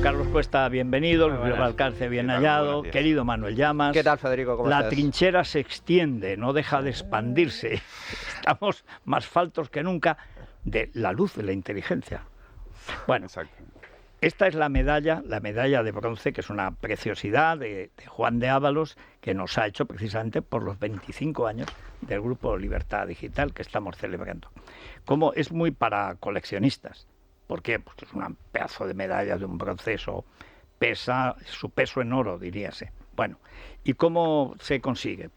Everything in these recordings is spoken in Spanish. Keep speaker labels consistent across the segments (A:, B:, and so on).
A: Carlos Cuesta, bienvenido. Luis Valcarce, bien hallado. Querido Manuel Llamas.
B: ¿Qué tal, Federico? ¿Cómo
A: La
B: estás?
A: trinchera se extiende, no deja de expandirse. Estamos más faltos que nunca de la luz de la inteligencia. Bueno,
C: exacto.
A: Esta es la medalla de bronce, que es una preciosidad de Juan de Ábalos, que nos ha hecho precisamente por los 25 años del Grupo Libertad Digital que estamos celebrando. Como es muy para coleccionistas. ¿Por qué? Porque es un pedazo de medalla de un bronce, eso pesa, su peso en oro, diríase. Bueno, ¿y cómo se consigue?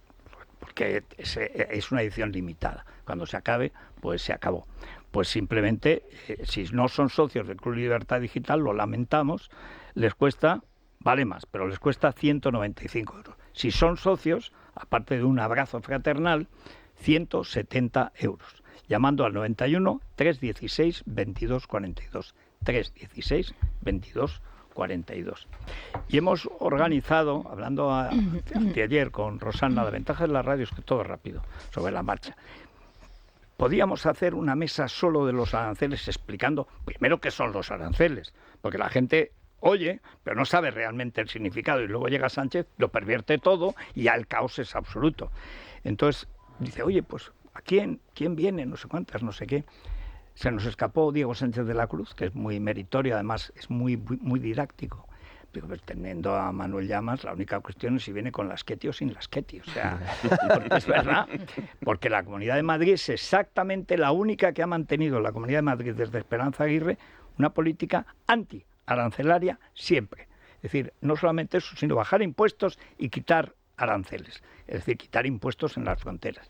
A: Porque es una edición limitada. Cuando se acabe, pues se acabó. Pues simplemente, si no son socios del Club Libertad Digital, lo lamentamos, les cuesta, vale más, pero les cuesta 195 euros. Si son socios, aparte de un abrazo fraternal, 170 euros. Llamando al 91 316 22 42. 316 22 42. Y hemos organizado, hablando anteayer con Rosana, la ventaja de la radio es que todo es rápido, sobre la marcha. Podíamos hacer una mesa solo de los aranceles explicando primero qué son los aranceles, porque la gente oye, pero no sabe realmente el significado, y luego llega Sánchez, lo pervierte todo y ya el caos es absoluto. Entonces dice, oye, pues ¿a quién viene? No sé cuántas, no sé qué. Se nos escapó Diego Sánchez de la Cruz, que es muy meritorio, además es muy didáctico. Digo, pues teniendo a Manuel Llamas, la única cuestión es si viene con las Ketty o sin las Ketty. O sea, porque es verdad, porque la Comunidad de Madrid es exactamente la única que ha mantenido la Comunidad de Madrid desde Esperanza Aguirre una política anti-arancelaria siempre. Es decir, no solamente eso, sino bajar impuestos y quitar aranceles. Es decir, quitar impuestos en las fronteras.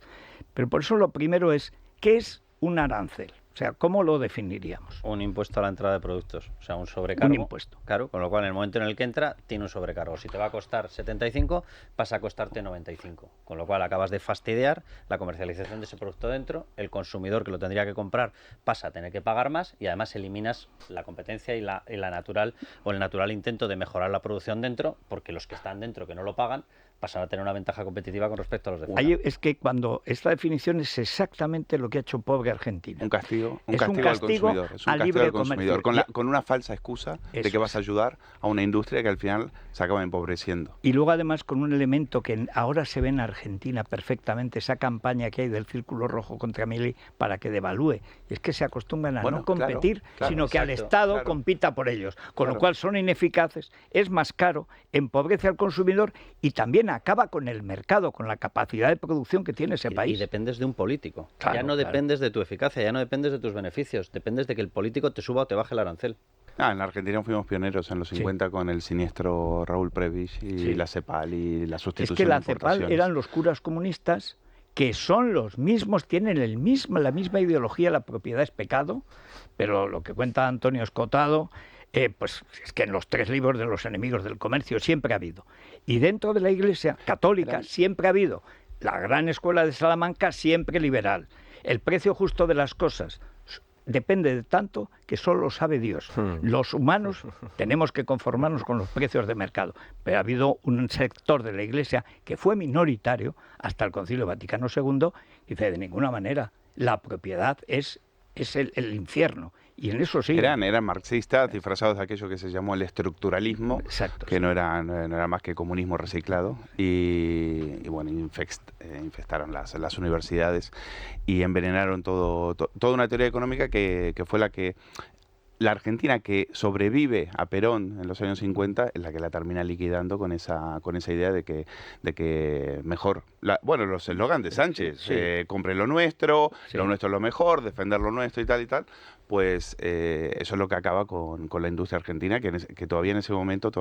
A: Pero por eso lo primero es, ¿qué es un arancel? O sea, ¿cómo lo definiríamos?
D: Un impuesto a la entrada de productos, o sea, un sobrecargo.
A: Un impuesto.
D: Claro, con lo cual en el momento en el que entra, tiene un sobrecargo. Si te va a costar 75, pasa a costarte 95. Con lo cual acabas de fastidiar la comercialización de ese producto dentro, el consumidor que lo tendría que comprar pasa a tener que pagar más y además eliminas la competencia y la natural o el natural intento de mejorar la producción dentro, porque los que están dentro que no lo pagan pasan a tener una ventaja competitiva con respecto a los de fuera.
A: Ahí es que cuando esta definición es exactamente lo que ha hecho pobre Argentina.
C: Un castigo
A: al consumidor. Es un castigo al consumidor.
C: Con una falsa excusa de que vas a ayudar a una industria que al final se acaba empobreciendo.
A: Y luego además con un elemento que ahora se ve en Argentina perfectamente, esa campaña que hay del Círculo Rojo contra Milei para que devalúe. Y es que se acostumbran a no competir, sino que al Estado compita por ellos. Con lo cual son ineficaces, es más caro, empobrece al consumidor y también acaba con el mercado, con la capacidad de producción que tiene ese país.
D: Y dependes de un político.
A: Claro,
D: ya no dependes de tu eficacia, ya no dependes de tus beneficios, dependes de que el político te suba o te baje el arancel.
C: En la Argentina fuimos pioneros en los 50 con el siniestro Raúl Prebisch y la CEPAL y la sustitución
A: de importaciones. Es que la
C: CEPAL
A: eran los curas comunistas que son los mismos, tienen la misma ideología, la propiedad es pecado, pero lo que cuenta Antonio Escotado, pues es que en los 3 libros de los enemigos del comercio siempre ha habido. Y dentro de la Iglesia católica siempre ha habido. La gran escuela de Salamanca siempre liberal. El precio justo de las cosas depende de tanto que solo lo sabe Dios. Los humanos tenemos que conformarnos con los precios de mercado. Pero ha habido un sector de la Iglesia que fue minoritario hasta el Concilio Vaticano II y dice, de ninguna manera, la propiedad es el infierno. Y en eso sí.
C: Eran marxistas disfrazados de aquello que se llamó el estructuralismo, que no era más que comunismo reciclado. Y bueno, infestaron las universidades y envenenaron toda una teoría económica que fue la Argentina que sobrevive a Perón en los años 50 es la que la termina liquidando con esa idea de que mejor, los eslogan de Sánchez, compre lo nuestro es lo mejor, defender lo nuestro y tal, pues eso es lo que acaba con la industria argentina, que todavía en ese momento,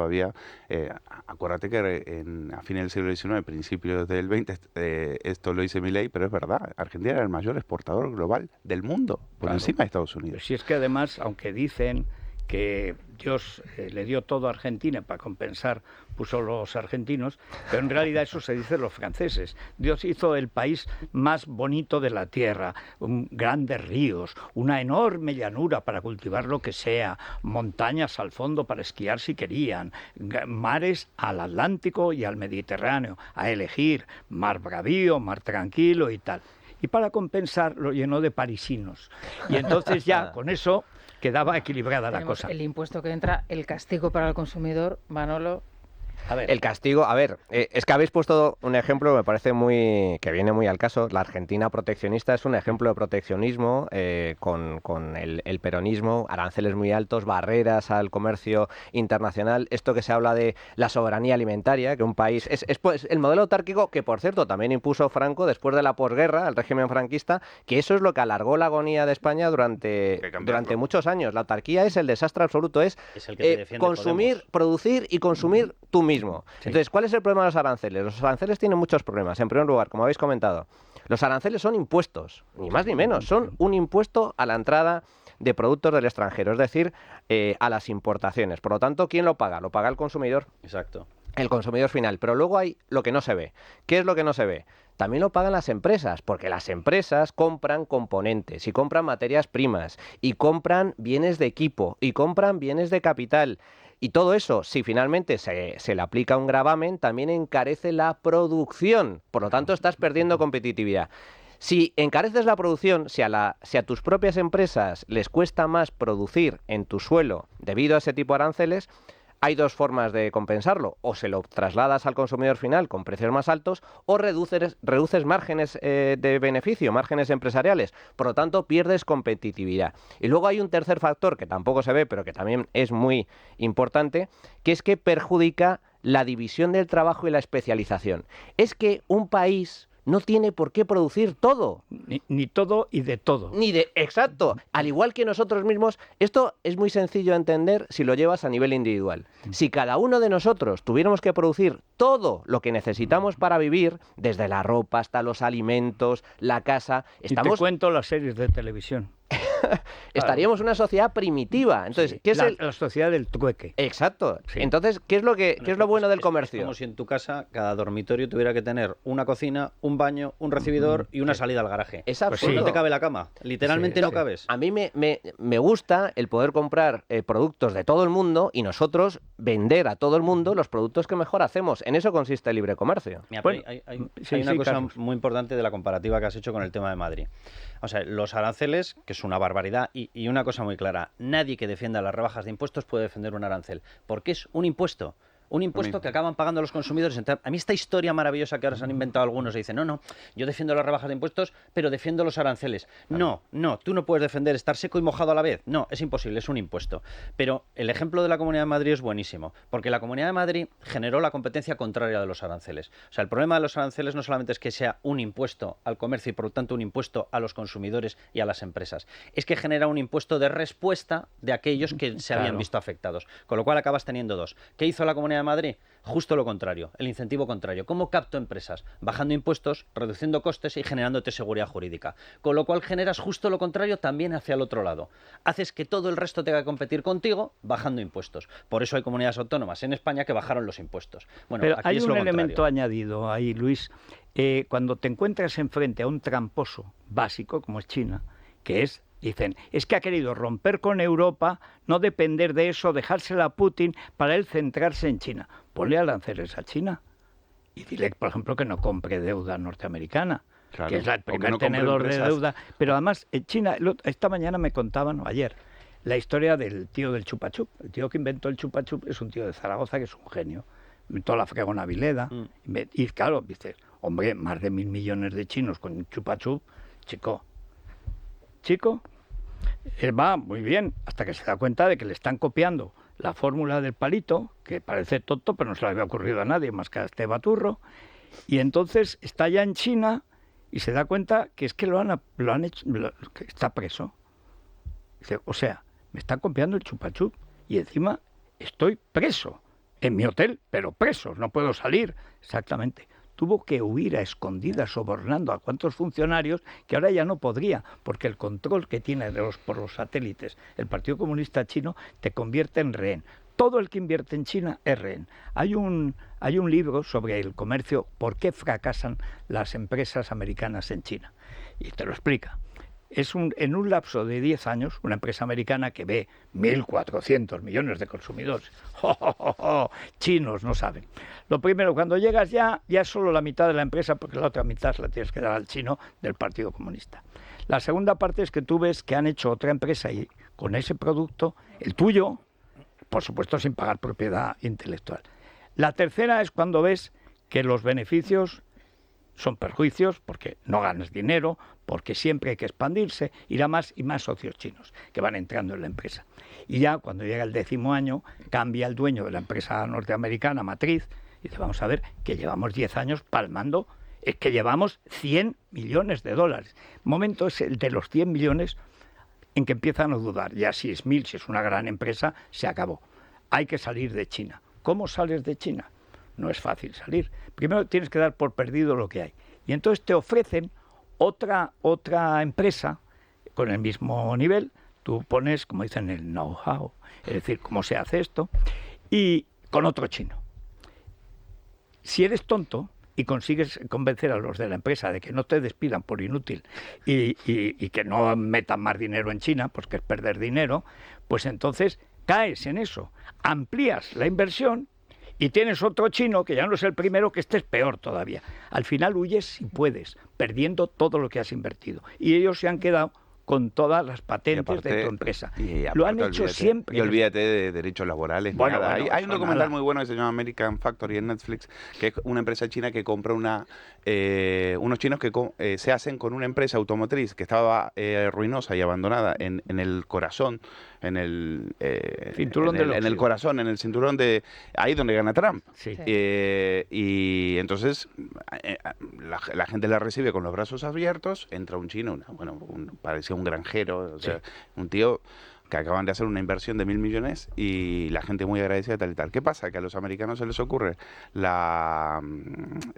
C: acuérdate que a fines del siglo XIX, principios del XX, esto lo dice Milei, pero es verdad, Argentina era el mayor exportador global del mundo, por encima de Estados Unidos.
A: Pero si es que además, aunque dicen que Dios le dio todo a Argentina para compensar, puso los argentinos, pero en realidad eso se dice los franceses. Dios hizo el país más bonito de la tierra, grandes ríos, una enorme llanura para cultivar lo que sea, montañas al fondo para esquiar si querían, mares al Atlántico y al Mediterráneo, a elegir, mar bravío, mar tranquilo y tal. Y para compensar lo llenó de parisinos. Y entonces ya con eso quedaba equilibrada la
B: Tenemos
A: cosa.
B: El impuesto que entra, el castigo para el consumidor, Manolo.
E: A ver. El castigo, es que habéis puesto un ejemplo que me parece que viene muy al caso. La Argentina proteccionista es un ejemplo de proteccionismo con el peronismo, aranceles muy altos, barreras al comercio internacional. Esto que se habla de la soberanía alimentaria, que un país... Es el modelo autárquico que, por cierto, también impuso Franco después de la posguerra, el régimen franquista, que eso es lo que alargó la agonía de España durante muchos años. La autarquía es el desastre absoluto, es
D: el que
E: consumir,
D: Podemos.
E: Producir y consumir tú mismo.
A: Sí.
E: Entonces, ¿cuál es el problema de los aranceles? Los aranceles tienen muchos problemas. En primer lugar, como habéis comentado, los aranceles son impuestos, ni más ni menos. Son un impuesto a la entrada de productos del extranjero, es decir, a las importaciones. Por lo tanto, ¿quién lo paga? Lo paga el consumidor.
D: Exacto.
E: El consumidor final. Pero luego hay lo que no se ve. ¿Qué es lo que no se ve? También lo pagan las empresas, porque las empresas compran componentes y compran materias primas y compran bienes de equipo y compran bienes de capital. Y todo eso, si finalmente se le aplica un gravamen, también encarece la producción. Por lo tanto, estás perdiendo competitividad. Si encareces la producción, si a tus propias empresas les cuesta más producir en tu suelo debido a ese tipo de aranceles, hay dos formas de compensarlo. O se lo trasladas al consumidor final con precios más altos o reduces márgenes de beneficio, márgenes empresariales. Por lo tanto, pierdes competitividad. Y luego hay un tercer factor que tampoco se ve, pero que también es muy importante, que es que perjudica la división del trabajo y la especialización. Es que un país no tiene por qué producir todo.
A: Ni todo y de todo.
E: Exacto. Al igual que nosotros mismos, esto es muy sencillo de entender si lo llevas a nivel individual. Si cada uno de nosotros tuviéramos que producir todo lo que necesitamos para vivir, desde la ropa hasta los alimentos, la casa,
A: Y te cuento las series de televisión.
E: Estaríamos en una sociedad primitiva. Entonces,
A: Sí,
E: ¿qué es
A: la sociedad del trueque.
E: Exacto.
A: Sí.
E: Entonces, ¿qué es lo bueno del comercio?
D: Es como si en tu casa cada dormitorio tuviera que tener una cocina, un baño, un recibidor y una salida al garaje.
E: Es
D: Pues
E: absurdo.
D: no te cabe la cama. Literalmente no cabes.
E: A mí me gusta el poder comprar productos de todo el mundo y nosotros vender a todo el mundo los productos que mejor hacemos. En eso consiste el libre comercio.
D: Mira,
A: Bueno,
D: hay
A: sí,
D: una cosa
A: Carlos.
D: muy importante de la comparativa que has hecho con el tema de Madrid. O sea, los aranceles, que es una barbaridad, y una cosa muy clara, nadie que defienda las rebajas de impuestos puede defender un arancel, porque es un impuesto. Un impuesto que acaban pagando los consumidores. A mí esta historia maravillosa que ahora se han inventado algunos y dicen, no, yo defiendo las rebajas de impuestos, pero defiendo los aranceles. No, tú no puedes defender estar seco y mojado a la vez. No, es imposible, es un impuesto. Pero el ejemplo de la Comunidad de Madrid es buenísimo, porque la Comunidad de Madrid generó la competencia contraria de los aranceles. O sea, el problema de los aranceles no solamente es que sea un impuesto al comercio y por lo tanto un impuesto a los consumidores y a las empresas, es que genera un impuesto de respuesta de aquellos que se habían visto afectados. Con lo cual acabas teniendo dos. ¿Qué hizo la Comunidad de Madrid? Justo lo contrario, el incentivo contrario. ¿Cómo capto empresas? Bajando impuestos, reduciendo costes y generándote seguridad jurídica. Con lo cual generas justo lo contrario también hacia el otro lado. Haces que todo el resto tenga que competir contigo bajando impuestos. Por eso hay comunidades autónomas en España que bajaron los impuestos. Bueno,
A: pero
D: aquí
A: hay
D: es
A: un
D: lo
A: elemento
D: contrario.
A: añadido ahí, Luis. Cuando te encuentras enfrente a un tramposo básico como es China, que dicen, es que ha querido romper con Europa, no depender de eso, dejársela a Putin para él centrarse en China. Ponle aranceles a China y dile, por ejemplo, que no compre deuda norteamericana,
C: Claro.
A: que es el
C: O que
A: primer
C: no compre
A: tenedor de
C: empresas.
A: deuda. Pero además, en China, esta mañana me contaban, o ayer, la historia del tío del chupa chup. El tío que inventó el chupa chup es un tío de Zaragoza que es un genio. Inventó la fregona Vileda. Y claro, dices, hombre, más de 1.000 millones de chinos con un chupa chup, chico, va muy bien, hasta que se da cuenta de que le están copiando la fórmula del palito, que parece tonto, pero no se le había ocurrido a nadie más que a este baturro, y entonces está ya en China y se da cuenta que es que lo han hecho, que está preso. Dice, o sea, me están copiando el chupa chup y encima estoy preso en mi hotel, pero preso, no puedo salir. Exactamente. Tuvo que huir a escondidas sobornando a cuantos funcionarios que ahora ya no podría, porque el control que tiene por los satélites el Partido Comunista Chino te convierte en rehén. Todo el que invierte en China es rehén. Hay un libro sobre el comercio, por qué fracasan las empresas americanas en China, y te lo explica. En un lapso de 10 años, una empresa americana que ve 1.400 millones de consumidores. Chinos no saben. Lo primero, cuando llegas ya es solo la mitad de la empresa, porque la otra mitad la tienes que dar al chino del Partido Comunista. La segunda parte es que tú ves que han hecho otra empresa con ese producto, el tuyo, por supuesto sin pagar propiedad intelectual. La tercera es cuando ves que los beneficios son perjuicios, porque no ganas dinero, porque siempre hay que expandirse, irá más y más socios chinos que van entrando en la empresa. Y ya cuando llega el 10º año, cambia el dueño de la empresa norteamericana matriz, y dice, vamos a ver, que llevamos 10 años palmando, es que llevamos 100 millones de dólares. El momento es el de los 100 millones en que empiezan a dudar. Ya si es 1000, si es una gran empresa, se acabó. Hay que salir de China. ¿Cómo sales de China? No es fácil salir. Primero tienes que dar por perdido lo que hay. Y entonces te ofrecen otra empresa con el mismo nivel. Tú pones, como dicen, el know-how, es decir, cómo se hace esto, y con otro chino. Si eres tonto y consigues convencer a los de la empresa de que no te despidan por inútil y que no metan más dinero en China, pues que es perder dinero, pues entonces caes en eso. Amplías la inversión y tienes otro chino, que ya no es el primero, que este es peor todavía. Al final huyes si puedes, perdiendo todo lo que has invertido. Y ellos se han quedado con todas las patentes de tu empresa. Lo han hecho siempre.
C: Y olvídate de derechos laborales. Bueno, hay un documental muy bueno que se llama American Factory en Netflix, que es una empresa china que compra unos chinos que se hacen con una empresa automotriz que estaba ruinosa y abandonada en el corazón, en el
A: cinturón
C: en el corazón, en el cinturón de ahí donde gana Trump.
A: Sí.
C: Y entonces la gente la recibe con los brazos abiertos. Entra un chino, parecía un granjero, o sea, un tío que acaban de hacer una inversión de 1.000 millones y la gente muy agradecida, tal y tal. ¿Qué pasa? Que a los americanos se les ocurre la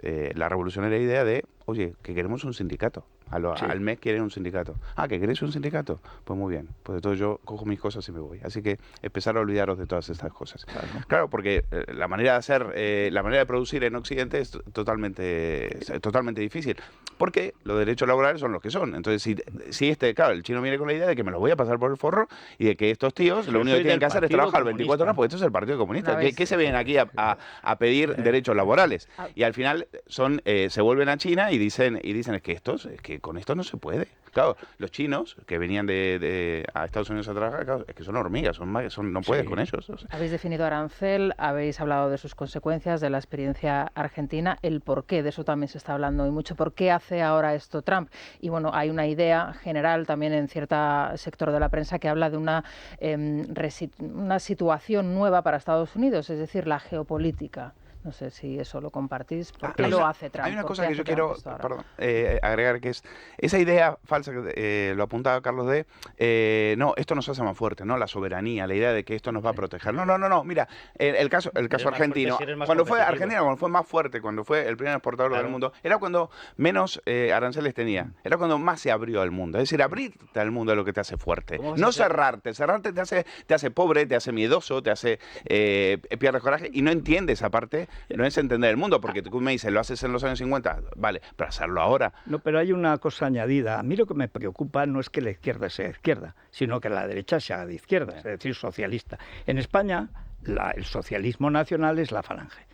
C: revolucionaria idea de, oye, que queremos un sindicato. Al mes quieren un sindicato. Ah, ¿que queréis un sindicato? Pues muy bien. Pues entonces yo cojo mis cosas y me voy. Así que empezar a olvidaros de todas estas cosas. Claro, porque la manera de hacer, la manera de producir en Occidente es totalmente difícil. Porque los derechos laborales son los que son. Entonces, si claro, el chino viene con la idea de que me lo voy a pasar por el forro y de que estos tíos lo único que tienen que hacer es trabajar 24 horas, porque esto es el Partido Comunista. ¿Qué se vienen aquí a pedir derechos laborales? Y al final se vuelven a China y dicen es que con esto no se puede. Claro, los chinos que venían a Estados Unidos a trabajar, claro, es que son hormigas, no puedes con ellos. O sea.
B: Habéis definido arancel, habéis hablado de sus consecuencias, de la experiencia argentina, el porqué, de eso también se está hablando y mucho. ¿Por qué hace ahora esto Trump? Y bueno, hay una idea general también en cierto sector de la prensa que habla de una situación nueva para Estados Unidos, es decir, la geopolítica. No sé si eso lo compartís. ¿Por qué lo hace Trump?
C: Hay una cosa que yo quiero agregar, que es esa idea falsa que lo apuntaba Carlos no, esto nos hace más fuertes, ¿no? La soberanía, la idea de que esto nos va a proteger. No, mira, el caso argentino, cuando fue más fuerte, cuando fue el primer exportador del mundo, era cuando menos aranceles tenía, era cuando más se abrió al mundo. Es decir, abrirte al mundo es lo que te hace fuerte, no cerrarte te hace pobre, te hace miedoso, te hace pierdes coraje y no entiendes esa parte. No es entender el mundo, porque tú me dices, lo haces en los años 50, vale, pero hacerlo ahora.
A: No, pero hay una cosa añadida. A mí lo que me preocupa no es que la izquierda sea izquierda, sino que la derecha sea de izquierda, es decir, socialista. En España, el socialismo nacional es la Falange.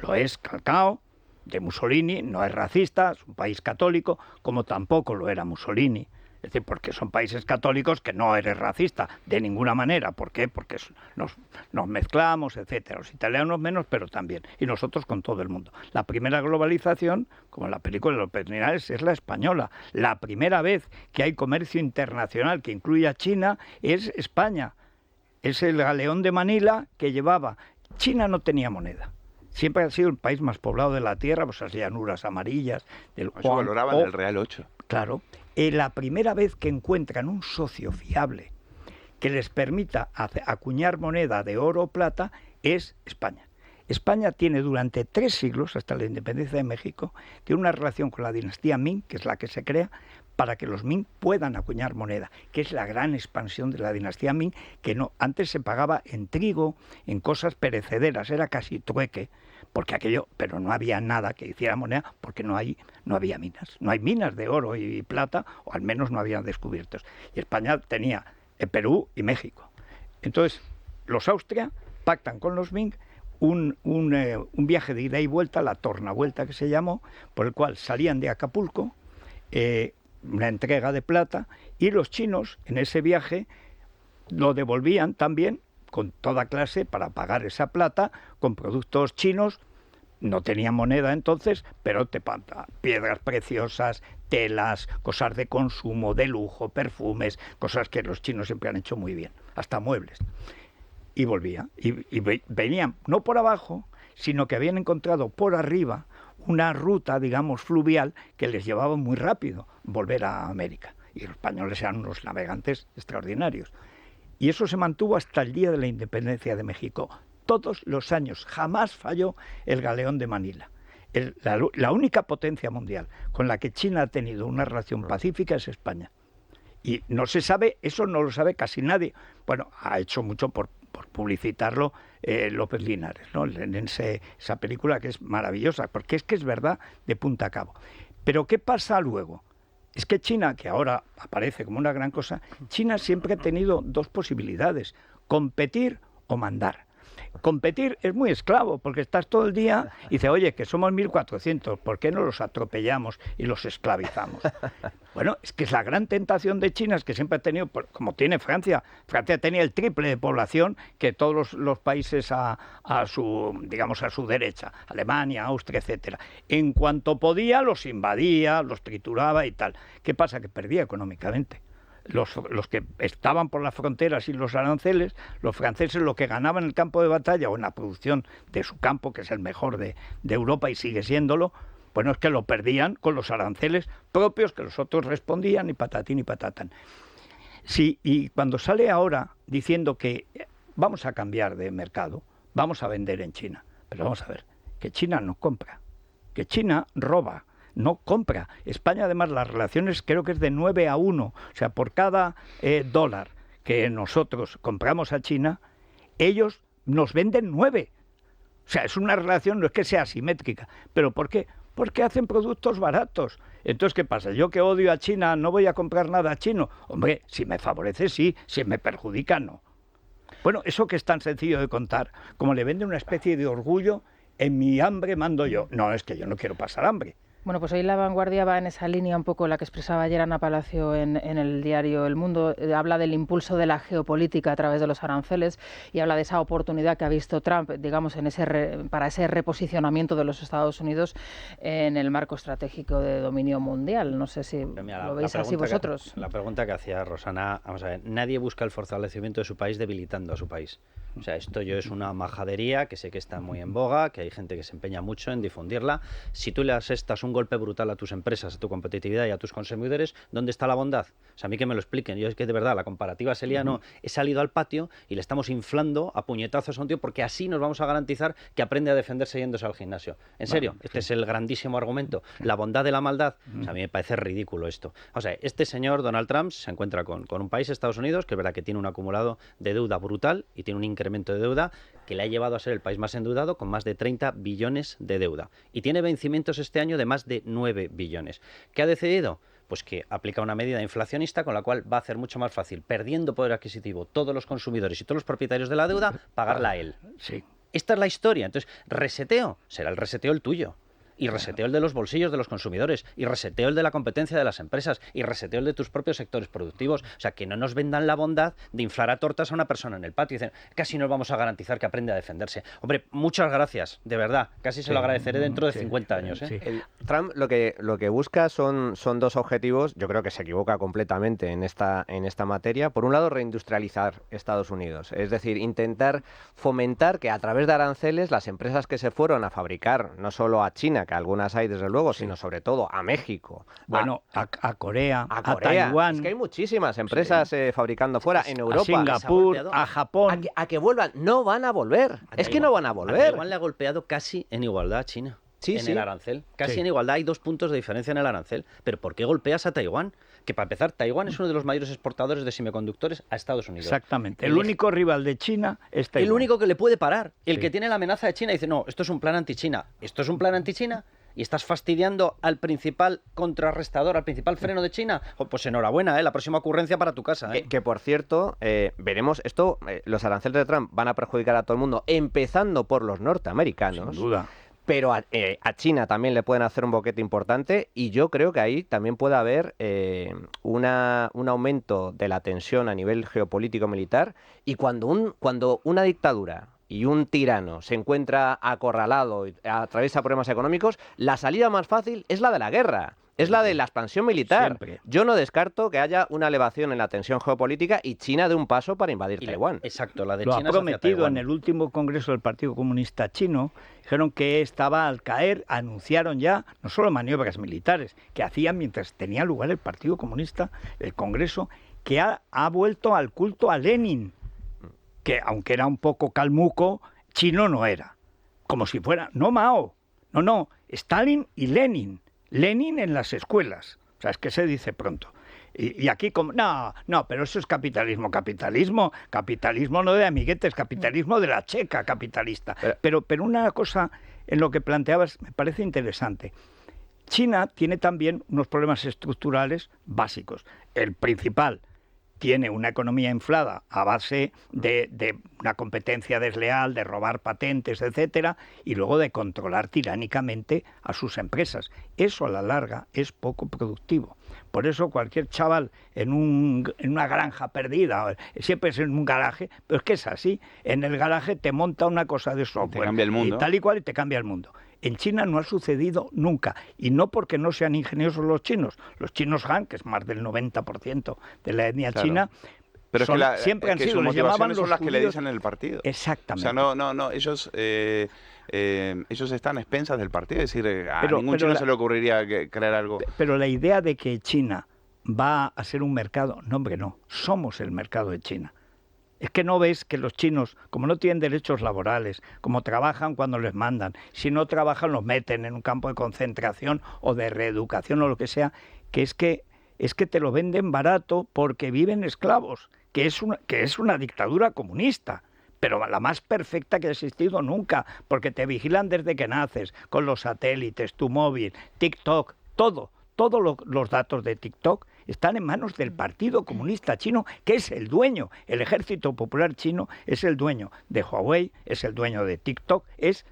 A: Lo es Calcao, de Mussolini, no es racista, es un país católico, como tampoco lo era Mussolini. Es decir, porque son países católicos que no eres racista de ninguna manera. ¿Por qué? Porque nos mezclamos, etcétera. Los italianos menos, pero también. Y nosotros con todo el mundo. La primera globalización, como en la película de López Linares, es la española. La primera vez que hay comercio internacional que incluye a China es España. Es el galeón de Manila que llevaba. China no tenía moneda. Siempre ha sido el país más poblado de la Tierra, pues las llanuras amarillas.
C: Eso valoraban el Real 8.
A: Claro. La primera vez que encuentran un socio fiable que les permita acuñar moneda de oro o plata es España. España tiene durante 3 siglos, hasta la independencia de México, tiene una relación con la dinastía Ming, que es la que se crea, para que los Ming puedan acuñar moneda, que es la gran expansión de la dinastía Ming, que antes se pagaba en trigo, en cosas perecederas, era casi trueque, pero no había nada que hiciera moneda, porque no había minas. No hay minas de oro y plata, o al menos no habían descubiertos. Y España tenía Perú y México. Entonces, los Austria pactan con los Ming un viaje de ida y vuelta, la tornavuelta que se llamó, por el cual salían de Acapulco, una entrega de plata, y los chinos en ese viaje lo devolvían también con toda clase para pagar esa plata con productos chinos. No tenían moneda entonces, pero piedras preciosas, telas, cosas de consumo, de lujo, perfumes, cosas que los chinos siempre han hecho muy bien, hasta muebles. Y volvía, y venían no por abajo, sino que habían encontrado por arriba una ruta, digamos, fluvial que les llevaba muy rápido volver a América. Y los españoles eran unos navegantes extraordinarios. Y eso se mantuvo hasta el día de la independencia de México. Todos los años, jamás falló el galeón de Manila. La única potencia mundial con la que China ha tenido una relación pacífica es España. Y no se sabe, eso no lo sabe casi nadie. Bueno, ha hecho mucho por publicitarlo López Linares, ¿no? En esa película que es maravillosa, porque es que es verdad de punta a cabo. Pero ¿qué pasa luego? Es que China, que ahora aparece como una gran cosa, China siempre ha tenido dos posibilidades: competir o mandar. Competir es muy esclavo, porque estás todo el día y dices, oye, que somos 1.400, ¿por qué no los atropellamos y los esclavizamos? Bueno, es que es la gran tentación de China, es que siempre ha tenido, como tiene Francia. Francia tenía el triple de población que todos los países a su derecha, Alemania, Austria, etcétera. En cuanto podía, los invadía, los trituraba y tal. ¿Qué pasa? Que perdía económicamente. Los que estaban por las fronteras y los aranceles, los franceses lo que ganaban en el campo de batalla o en la producción de su campo, que es el mejor de Europa y sigue siéndolo, bueno, es que lo perdían con los aranceles propios que los otros respondían y patatín y patatán. Sí, y cuando sale ahora diciendo que vamos a cambiar de mercado, vamos a vender en China, pero vamos a ver, que China no compra, que China roba, no compra. España, además, las relaciones creo que es de 9-1. O sea, por cada dólar que nosotros compramos a China, ellos nos venden 9. O sea, es una relación, no es que sea asimétrica. ¿Pero por qué? Porque hacen productos baratos. Entonces, ¿qué pasa? Yo que odio a China, no voy a comprar nada chino. Hombre, si me favorece, sí. Si me perjudica, no. Bueno, eso que es tan sencillo de contar, como le venden una especie de orgullo, en mi hambre mando yo. No, es que yo no quiero pasar hambre.
B: Bueno, pues hoy La Vanguardia va en esa línea un poco la que expresaba ayer Ana Palacio en el diario El Mundo. Habla del impulso de la geopolítica a través de los aranceles y habla de esa oportunidad que ha visto Trump, digamos, para ese reposicionamiento de los Estados Unidos en el marco estratégico de dominio mundial. No sé si lo veis así vosotros.
D: La pregunta que hacía Rosana, vamos a ver, nadie busca el fortalecimiento de su país debilitando a su país. O sea, esto yo es una majadería que sé que está muy en boga, que hay gente que se empeña mucho en difundirla. Si tú le asestas un golpe brutal a tus empresas, a tu competitividad y a tus consumidores, ¿dónde está la bondad? O sea, a mí que me lo expliquen. Yo es que de verdad, la comparativa sería, no, he salido al patio y le estamos inflando a puñetazos a un tío porque así nos vamos a garantizar que aprende a defenderse yéndose al gimnasio. En serio, este es el grandísimo argumento. La bondad de la maldad. O sea, a mí me parece ridículo esto. O sea, este señor Donald Trump se encuentra con un país, Estados Unidos, que es verdad que tiene un acumulado de deuda brutal y tiene un incremento de deuda que le ha llevado a ser el país más endeudado con más de 30 billones de deuda. Y tiene vencimientos este año de más de 9 billones. ¿Qué ha decidido? Pues que aplica una medida inflacionista con la cual va a hacer mucho más fácil, perdiendo poder adquisitivo todos los consumidores y todos los propietarios de la deuda, pagarla a él.
A: Sí.
D: Esta es la historia. Entonces, reseteo, será el reseteo el tuyo. Y reseteo el de los bolsillos de los consumidores, y reseteo el de la competencia de las empresas, y reseteo el de tus propios sectores productivos. O sea, que no nos vendan la bondad de inflar a tortas a una persona en el patio. Y dicen, casi nos vamos a garantizar que aprende a defenderse. Hombre, muchas gracias, de verdad. Casi se lo agradeceré dentro de 50 años.
E: Trump lo que busca son dos objetivos. Yo creo que se equivoca completamente en esta materia. Por un lado, reindustrializar Estados Unidos. Es decir, intentar fomentar que a través de aranceles las empresas que se fueron a fabricar, no solo a China, que algunas hay desde luego, sino sobre todo a México.
A: Bueno, a Corea, a Taiwán.
E: Es que hay muchísimas empresas fabrando fuera, en Europa.
A: A Singapur, a Japón.
E: A que vuelvan. No van a volver. Es que no van a volver.
D: A Taiwán le ha golpeado casi en igualdad a China. El arancel. Casi en igualdad. Hay 2 puntos de diferencia en el arancel. ¿Pero por qué golpeas a Taiwán? Que para empezar, Taiwán es uno de los mayores exportadores de semiconductores a Estados Unidos.
A: Exactamente. El único rival de China es Taiwán.
D: El único que le puede parar. El que tiene la amenaza de China dice, no, esto es un plan anti-China. Esto es un plan anti-China. ¿Y estás fastidiando al principal contrarrestador, al principal freno de China? Pues enhorabuena, la próxima ocurrencia para tu casa.
E: Que por cierto, veremos esto, los aranceles de Trump van a perjudicar a todo el mundo, empezando por los norteamericanos.
A: Sin duda.
E: pero a China también le pueden hacer un boquete importante y yo creo que ahí también puede haber un aumento de la tensión a nivel geopolítico-militar y cuando una dictadura y un tirano se encuentra acorralado y atraviesa problemas económicos, la salida más fácil es la de la guerra. Es la de la expansión militar.
A: Siempre.
E: Yo no descarto que haya una elevación en la tensión geopolítica y China dé un paso para invadir Taiwán.
D: Exacto, la de
A: Lo
D: China
A: ha prometido en el último congreso del Partido Comunista Chino. Dijeron que estaba al caer, anunciaron ya no solo maniobras militares que hacían mientras tenía lugar el Partido Comunista, el Congreso, que ha vuelto al culto a Lenin, que aunque era un poco calmuco, chino no era. Como si fuera, no Mao, no, Stalin y Lenin. Lenin en las escuelas, o sea, es que se dice pronto. Y aquí como, no, pero eso es capitalismo no de amiguetes, capitalismo de la checa capitalista. Pero una cosa en lo que planteabas me parece interesante. China tiene también unos problemas estructurales básicos. El principal, tiene una economía inflada a base de una competencia desleal, de robar patentes, etcétera, y luego de controlar tiránicamente a sus empresas. Eso a la larga es poco productivo. Por eso cualquier chaval en una granja perdida, siempre es en un garaje, pero es que es así, en el garaje te monta una cosa de software,
C: te cambia el mundo.
A: Y tal y cual, y te cambia el mundo. En China no ha sucedido nunca, y no porque no sean ingeniosos los chinos. Los chinos Han, que es más del 90% de la etnia china,
C: pero
A: siempre han
C: que
A: sido,
C: sus
A: les llamaban
C: motivaciones son
A: los
C: las que le
A: judíos.
C: dicen en el partido.
A: Exactamente.
C: O sea, no, ellos están a expensas del partido, es decir, a ningún chino se le ocurriría crear algo.
A: Pero la idea de que China va a ser un mercado, no, hombre, no, somos el mercado de China. Es que no ves que los chinos, como no tienen derechos laborales, como trabajan cuando les mandan, si no trabajan los meten en un campo de concentración o de reeducación o lo que sea, que es que te lo venden barato porque viven esclavos, que es una dictadura comunista, pero la más perfecta que ha existido nunca, porque te vigilan desde que naces, con los satélites, tu móvil, TikTok, todos los datos de TikTok están en manos del Partido Comunista Chino, que es el dueño. El Ejército Popular Chino es el dueño de Huawei, es el dueño de TikTok, es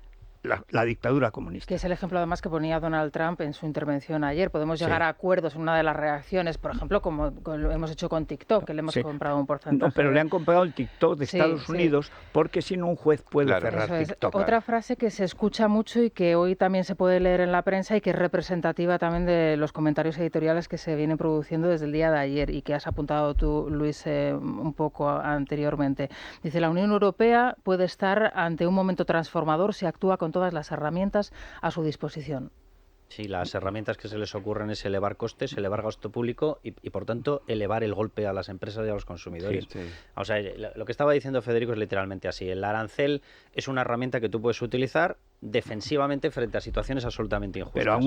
A: la dictadura comunista.
B: Que es el ejemplo además que ponía Donald Trump en su intervención ayer. Podemos llegar a acuerdos en una de las reacciones, por ejemplo, como lo hemos hecho con TikTok, que le hemos comprado un porcentaje.
A: No, pero le han comprado el TikTok de Estados Unidos porque si no un juez puede cerrar TikTok.
B: Otra frase que se escucha mucho y que hoy también se puede leer en la prensa y que es representativa también de los comentarios editoriales que se vienen produciendo desde el día de ayer y que has apuntado tú, Luis, un poco anteriormente. Dice, la Unión Europea puede estar ante un momento transformador si actúa con todas las herramientas a su disposición.
D: Sí, las herramientas que se les ocurren es elevar costes, elevar gasto público y por tanto, elevar el golpe a las empresas y a los consumidores. Sí. O sea, lo que estaba diciendo Federico es literalmente así. El arancel es una herramienta que tú puedes utilizar defensivamente frente a situaciones absolutamente injustas.
A: Pero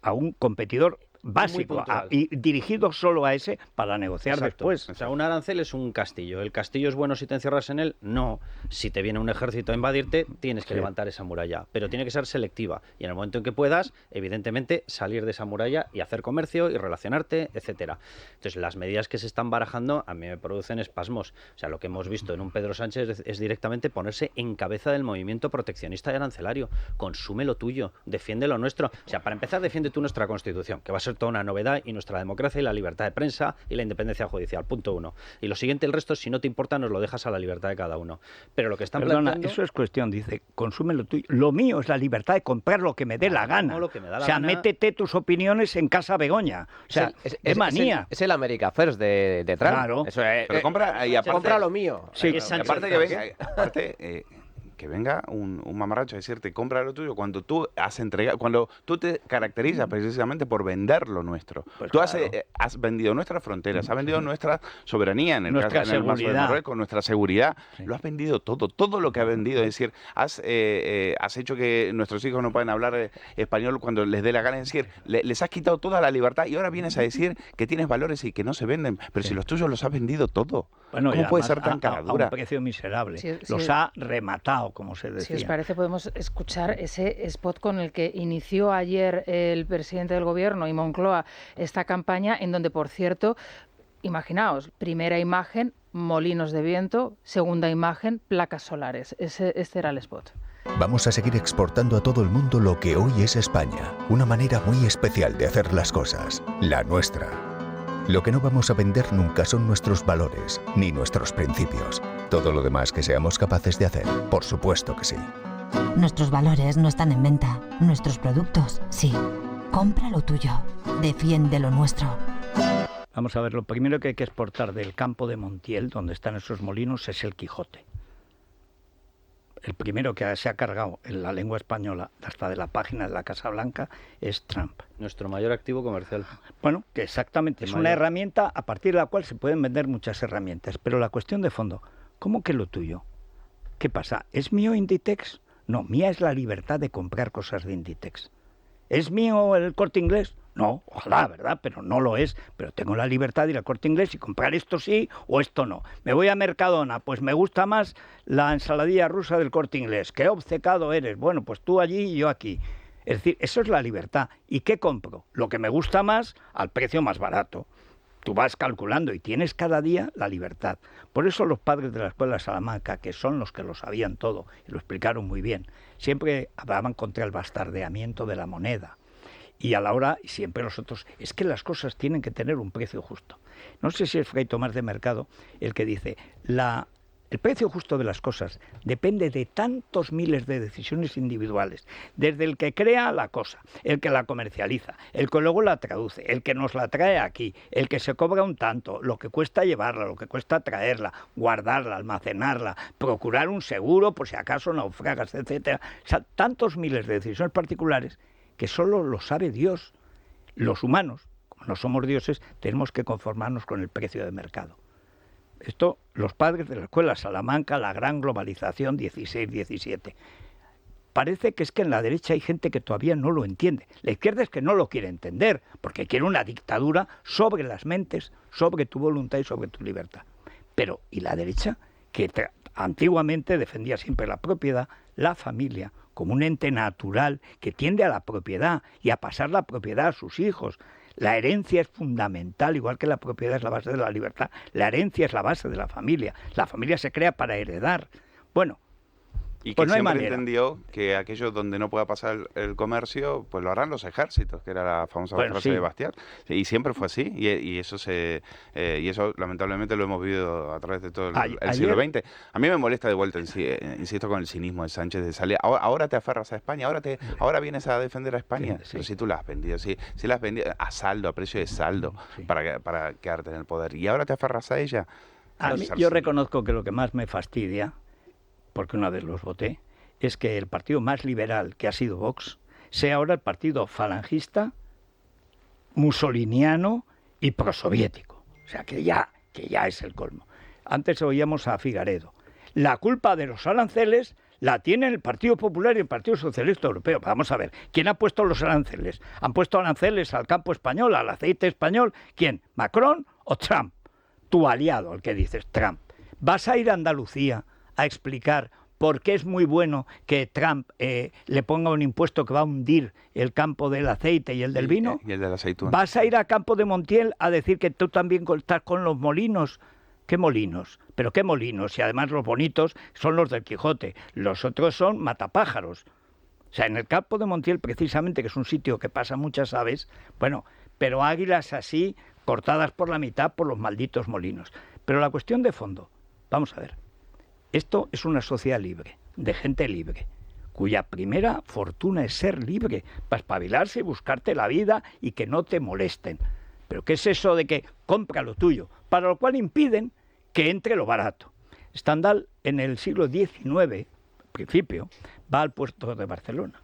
A: a un competidor básico y dirigido solo a ese para negociar después.
D: O sea, un arancel es un castillo. ¿El castillo es bueno si te encierras en él? No. Si te viene un ejército a invadirte, tienes que levantar esa muralla. Pero tiene que ser selectiva. Y en el momento en que puedas, evidentemente, salir de esa muralla y hacer comercio y relacionarte, etcétera. Entonces, las medidas que se están barajando a mí me producen espasmos. O sea, lo que hemos visto en un Pedro Sánchez es directamente ponerse en cabeza del movimiento proteccionista y arancelario. Consume lo tuyo, defiende lo nuestro. O sea, para empezar, defiende tú nuestra Constitución, que va a ser toda una novedad, y nuestra democracia y la libertad de prensa y la independencia judicial, punto 1. Y lo siguiente, el resto, si no te importa, nos lo dejas a la libertad de cada uno. Pero lo que están planteando...
A: eso es cuestión, dice, consume lo tuyo. Lo mío es la libertad de comprar lo que me dé la gana.
D: Lo que me da la
A: o sea,
D: gana...
A: métete tus opiniones en Casa Begoña. O sea, es manía.
E: Es el America First de Trump.
A: Claro.
E: Eso es,
C: pero compra
E: lo mío.
A: Sí,
C: aparte que venga un mamarracho a decirte compra lo tuyo cuando tú has entregado, cuando tú te caracterizas precisamente por vender lo nuestro. Pues tú has vendido nuestras fronteras, has vendido nuestra soberanía, en el caso de Marruecos, nuestra seguridad. Sí. Lo has vendido todo lo que has vendido. Es decir, has hecho que nuestros hijos no puedan hablar español cuando les dé la gana. Es decir, les has quitado toda la libertad y ahora vienes a decir que tienes valores y que no se venden. Pero si los tuyos los has vendido todo.
A: Bueno,
C: ¿cómo puede ser tan cara dura?
A: A un precio miserable. Los ha rematado, como se decía.
B: Si os parece, podemos escuchar ese spot con el que inició ayer el presidente del Gobierno y Moncloa esta campaña, en donde, por cierto, imaginaos, primera imagen, molinos de viento, segunda imagen, placas solares. Este era el spot.
F: Vamos a seguir exportando a todo el mundo lo que hoy es España, una manera muy especial de hacer las cosas, la nuestra. Lo que no vamos a vender nunca son nuestros valores, ni nuestros principios. Todo lo demás que seamos capaces de hacer, por supuesto que sí.
G: Nuestros valores no están en venta, nuestros productos sí. Compra lo tuyo, defiende lo nuestro.
A: Vamos a ver, lo primero que hay que exportar del campo de Montiel, donde están esos molinos, es el Quijote. El primero que se ha cargado en la lengua española, hasta de la página de la Casa Blanca, es Trump.
D: Nuestro mayor activo comercial.
A: Bueno, que exactamente, es una herramienta a partir de la cual se pueden vender muchas herramientas, pero la cuestión de fondo, ¿cómo que lo tuyo? ¿Qué pasa? ¿Es mío Inditex? No, mía es la libertad de comprar cosas de Inditex. ¿Es mío el Corte Inglés? No, ojalá, ¿verdad? Pero no lo es. Pero tengo la libertad de ir al Corte Inglés y comprar esto sí o esto no. Me voy a Mercadona, pues me gusta más la ensaladilla rusa del Corte Inglés. ¡Qué obcecado eres! Bueno, pues tú allí y yo aquí. Es decir, eso es la libertad. ¿Y qué compro? Lo que me gusta más al precio más barato. Tú vas calculando y tienes cada día la libertad. Por eso los padres de la Escuela de Salamanca, que son los que lo sabían todo y lo explicaron muy bien, siempre hablaban contra el bastardeamiento de la moneda. Y a la hora, y siempre nosotros, es que las cosas tienen que tener un precio justo. No sé si es Fray Tomás de Mercado el que dice, el precio justo de las cosas depende de tantos miles de decisiones individuales, desde el que crea la cosa, el que la comercializa, el que luego la traduce, el que nos la trae aquí, el que se cobra un tanto, lo que cuesta llevarla, lo que cuesta traerla, guardarla, almacenarla, procurar un seguro por si acaso naufragas, etcétera. O sea, tantos miles de decisiones particulares que solo lo sabe Dios. Los humanos, como no somos dioses, tenemos que conformarnos con el precio de mercado. Esto, los padres de la Escuela Salamanca, la gran globalización 16-17. Parece que es que en la derecha hay gente que todavía no lo entiende. La izquierda es que no lo quiere entender, porque quiere una dictadura sobre las mentes, sobre tu voluntad y sobre tu libertad. Pero, ¿y la derecha? Que antiguamente defendía siempre la propiedad, la familia, como un ente natural que tiende a la propiedad y a pasar la propiedad a sus hijos. La herencia es fundamental, igual que la propiedad es la base de la libertad. La herencia es la base de la familia. La familia se crea para heredar. Bueno,
C: y que
A: pues no hay
C: siempre
A: manera.
C: entendió que aquello donde no pueda pasar el comercio, pues lo harán los ejércitos, que era la famosa frase de Bastiat. Y siempre fue así, y eso lamentablemente lo hemos vivido a través de todo el siglo XX. A mí me molesta de vuelta, insisto, con el cinismo de Sánchez de salir. Ahora te aferras a España, ahora vienes a defender a España. Sí. Pero si tú la has vendido, si la has vendido a saldo, a precio de saldo, para quedarte en el poder. Y ahora te aferras a ella.
A: Yo reconozco que lo que más me fastidia, porque una vez los voté, es que el partido más liberal que ha sido Vox sea ahora el partido falangista, musoliniano y prosoviético. O sea, que ya es el colmo. Antes oíamos a Figaredo. La culpa de los aranceles la tienen el Partido Popular y el Partido Socialista Europeo. Vamos a ver, ¿quién ha puesto los aranceles? ¿Han puesto aranceles al campo español, al aceite español? ¿Quién? ¿Macron o Trump? Tu aliado, el que dices, Trump. ¿Vas a ir a Andalucía a explicar por qué es muy bueno que Trump le ponga un impuesto que va a hundir el campo del aceite y el del vino?
C: Y el de la aceituna.
A: ¿Vas a ir al campo de Montiel a decir que tú también estás con los molinos? ¿Qué molinos? ¿Pero qué molinos? Y además los bonitos son los del Quijote. Los otros son matapájaros. O sea, en el campo de Montiel, precisamente, que es un sitio que pasan muchas aves, bueno, pero águilas así, cortadas por la mitad por los malditos molinos. Pero la cuestión de fondo, vamos a ver. Esto es una sociedad libre, de gente libre, cuya primera fortuna es ser libre, para espabilarse y buscarte la vida y que no te molesten. ¿Pero qué es eso de que compra lo tuyo? Para lo cual impiden que entre lo barato. Stendhal, en el siglo XIX, principio, va al puerto de Barcelona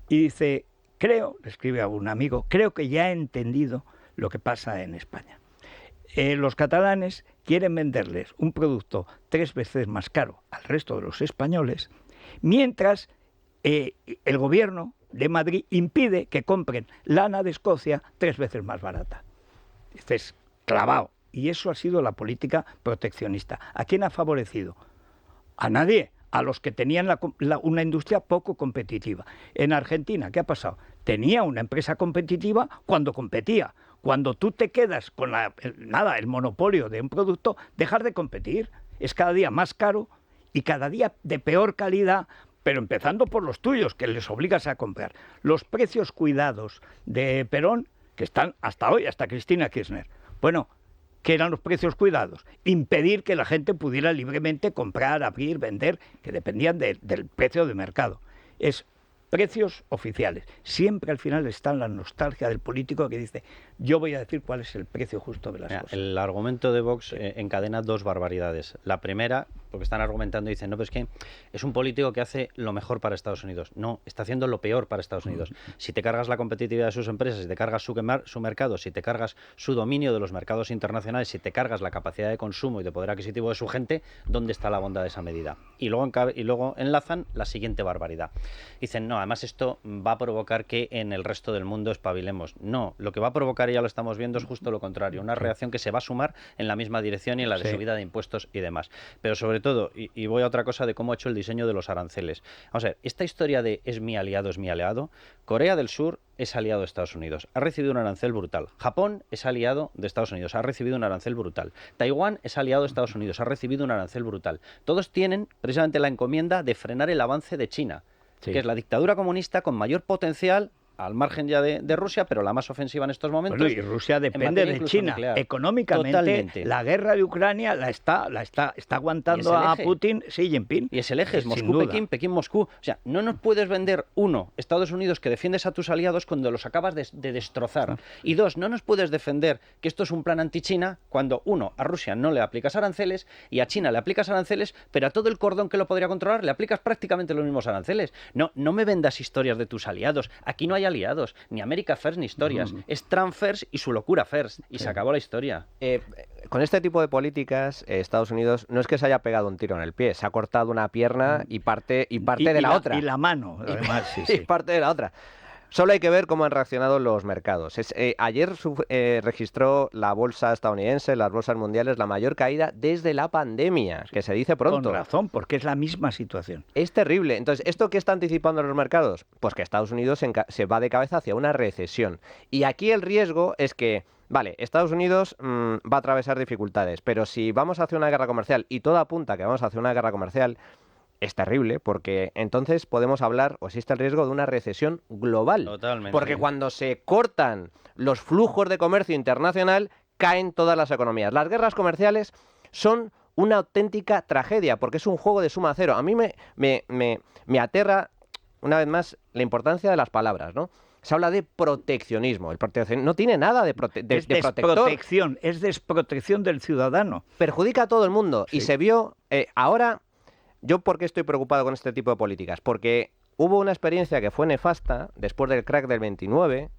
A: y dice, le escribe a un amigo, creo que ya he entendido lo que pasa en España. Los catalanes quieren venderles un producto 3 veces más caro al resto de los españoles, mientras el gobierno de Madrid impide que compren lana de Escocia 3 veces más barata. Este es clavado. Y eso ha sido la política proteccionista. ¿A quién ha favorecido? A nadie. A los que tenían una industria poco competitiva. En Argentina, ¿qué ha pasado? Tenía una empresa competitiva cuando competía. Cuando tú te quedas con el monopolio de un producto, dejar de competir. Es cada día más caro y cada día de peor calidad, pero empezando por los tuyos, que les obligas a comprar. Los precios cuidados de Perón, que están hasta hoy, hasta Cristina Kirchner. Bueno, ¿qué eran los precios cuidados? Impedir que la gente pudiera libremente comprar, abrir, vender, que dependían del precio de mercado. Es precios oficiales. Siempre al final está la nostalgia del político que dice, yo voy a decir cuál es el precio justo de las cosas.
D: El argumento de Vox encadena dos barbaridades. La primera, porque están argumentando y dicen, no, pero es que es un político que hace lo mejor para Estados Unidos. No, está haciendo lo peor para Estados Unidos. Si te cargas la competitividad de sus empresas, si te cargas su mercado, si te cargas su dominio de los mercados internacionales, si te cargas la capacidad de consumo y de poder adquisitivo de su gente, ¿dónde está la bondad de esa medida? Y luego enlazan la siguiente barbaridad. Dicen, no, además esto va a provocar que en el resto del mundo espabilemos. No, lo que va a provocar, y ya lo estamos viendo, es justo lo contrario. Una reacción que se va a sumar en la misma dirección y en la de subida de impuestos y demás. Pero sobre todo, y voy a otra cosa de cómo ha hecho el diseño de los aranceles. Vamos a ver, esta historia de es mi aliado, Corea del Sur es aliado de Estados Unidos, ha recibido un arancel brutal. Japón es aliado de Estados Unidos, ha recibido un arancel brutal. Taiwán es aliado de Estados Unidos, ha recibido un arancel brutal. Todos tienen precisamente la encomienda de frenar el avance de China, que es la dictadura comunista con mayor potencial al margen ya de Rusia, pero la más ofensiva en estos momentos.
A: Bueno, y Rusia depende de China.
D: Nuclear.
A: Económicamente, totalmente. La guerra de Ucrania está aguantando a Putin, Xi Jinping.
D: Y es el eje, es Moscú-Pekín, Pekín-Moscú. O sea, no nos puedes vender, uno, Estados Unidos, que defiendes a tus aliados cuando los acabas de destrozar. Y dos, no nos puedes defender que esto es un plan anti-China cuando, uno, a Rusia no le aplicas aranceles y a China le aplicas aranceles, pero a todo el cordón que lo podría controlar le aplicas prácticamente los mismos aranceles. No me vendas historias de tus aliados. Aquí no hay aliados, ni America First ni historias. Es Trump First y su locura First. Y se acabó la historia.
E: Con este tipo de políticas, Estados Unidos no es que se haya pegado un tiro en el pie, se ha cortado una pierna y parte de la otra.
A: Y la mano, además,
E: y parte de la otra. Solo hay que ver cómo han reaccionado los mercados. Ayer registró la bolsa estadounidense, las bolsas mundiales, la mayor caída desde la pandemia, que se dice pronto.
A: Con razón, porque es la misma situación.
E: Es terrible. Entonces, ¿esto qué está anticipando los mercados? Pues que Estados Unidos se va de cabeza hacia una recesión. Y aquí el riesgo es que, vale, Estados Unidos va a atravesar dificultades, pero si vamos hacia una guerra comercial, y todo apunta a que vamos hacia una guerra comercial, es terrible, porque entonces podemos hablar, o existe el riesgo de una recesión global.
D: Totalmente.
E: Porque cuando se cortan los flujos de comercio internacional, caen todas las economías. Las guerras comerciales son una auténtica tragedia, porque es un juego de suma cero. A mí me aterra, una vez más, la importancia de las palabras, ¿no? Se habla de proteccionismo. El proteccionismo no tiene nada de protector.
A: Es desprotección del ciudadano.
E: Perjudica a todo el mundo. Sí. Y se vio ahora... ¿Yo por qué estoy preocupado con este tipo de políticas? Porque hubo una experiencia que fue nefasta después del crack del 29,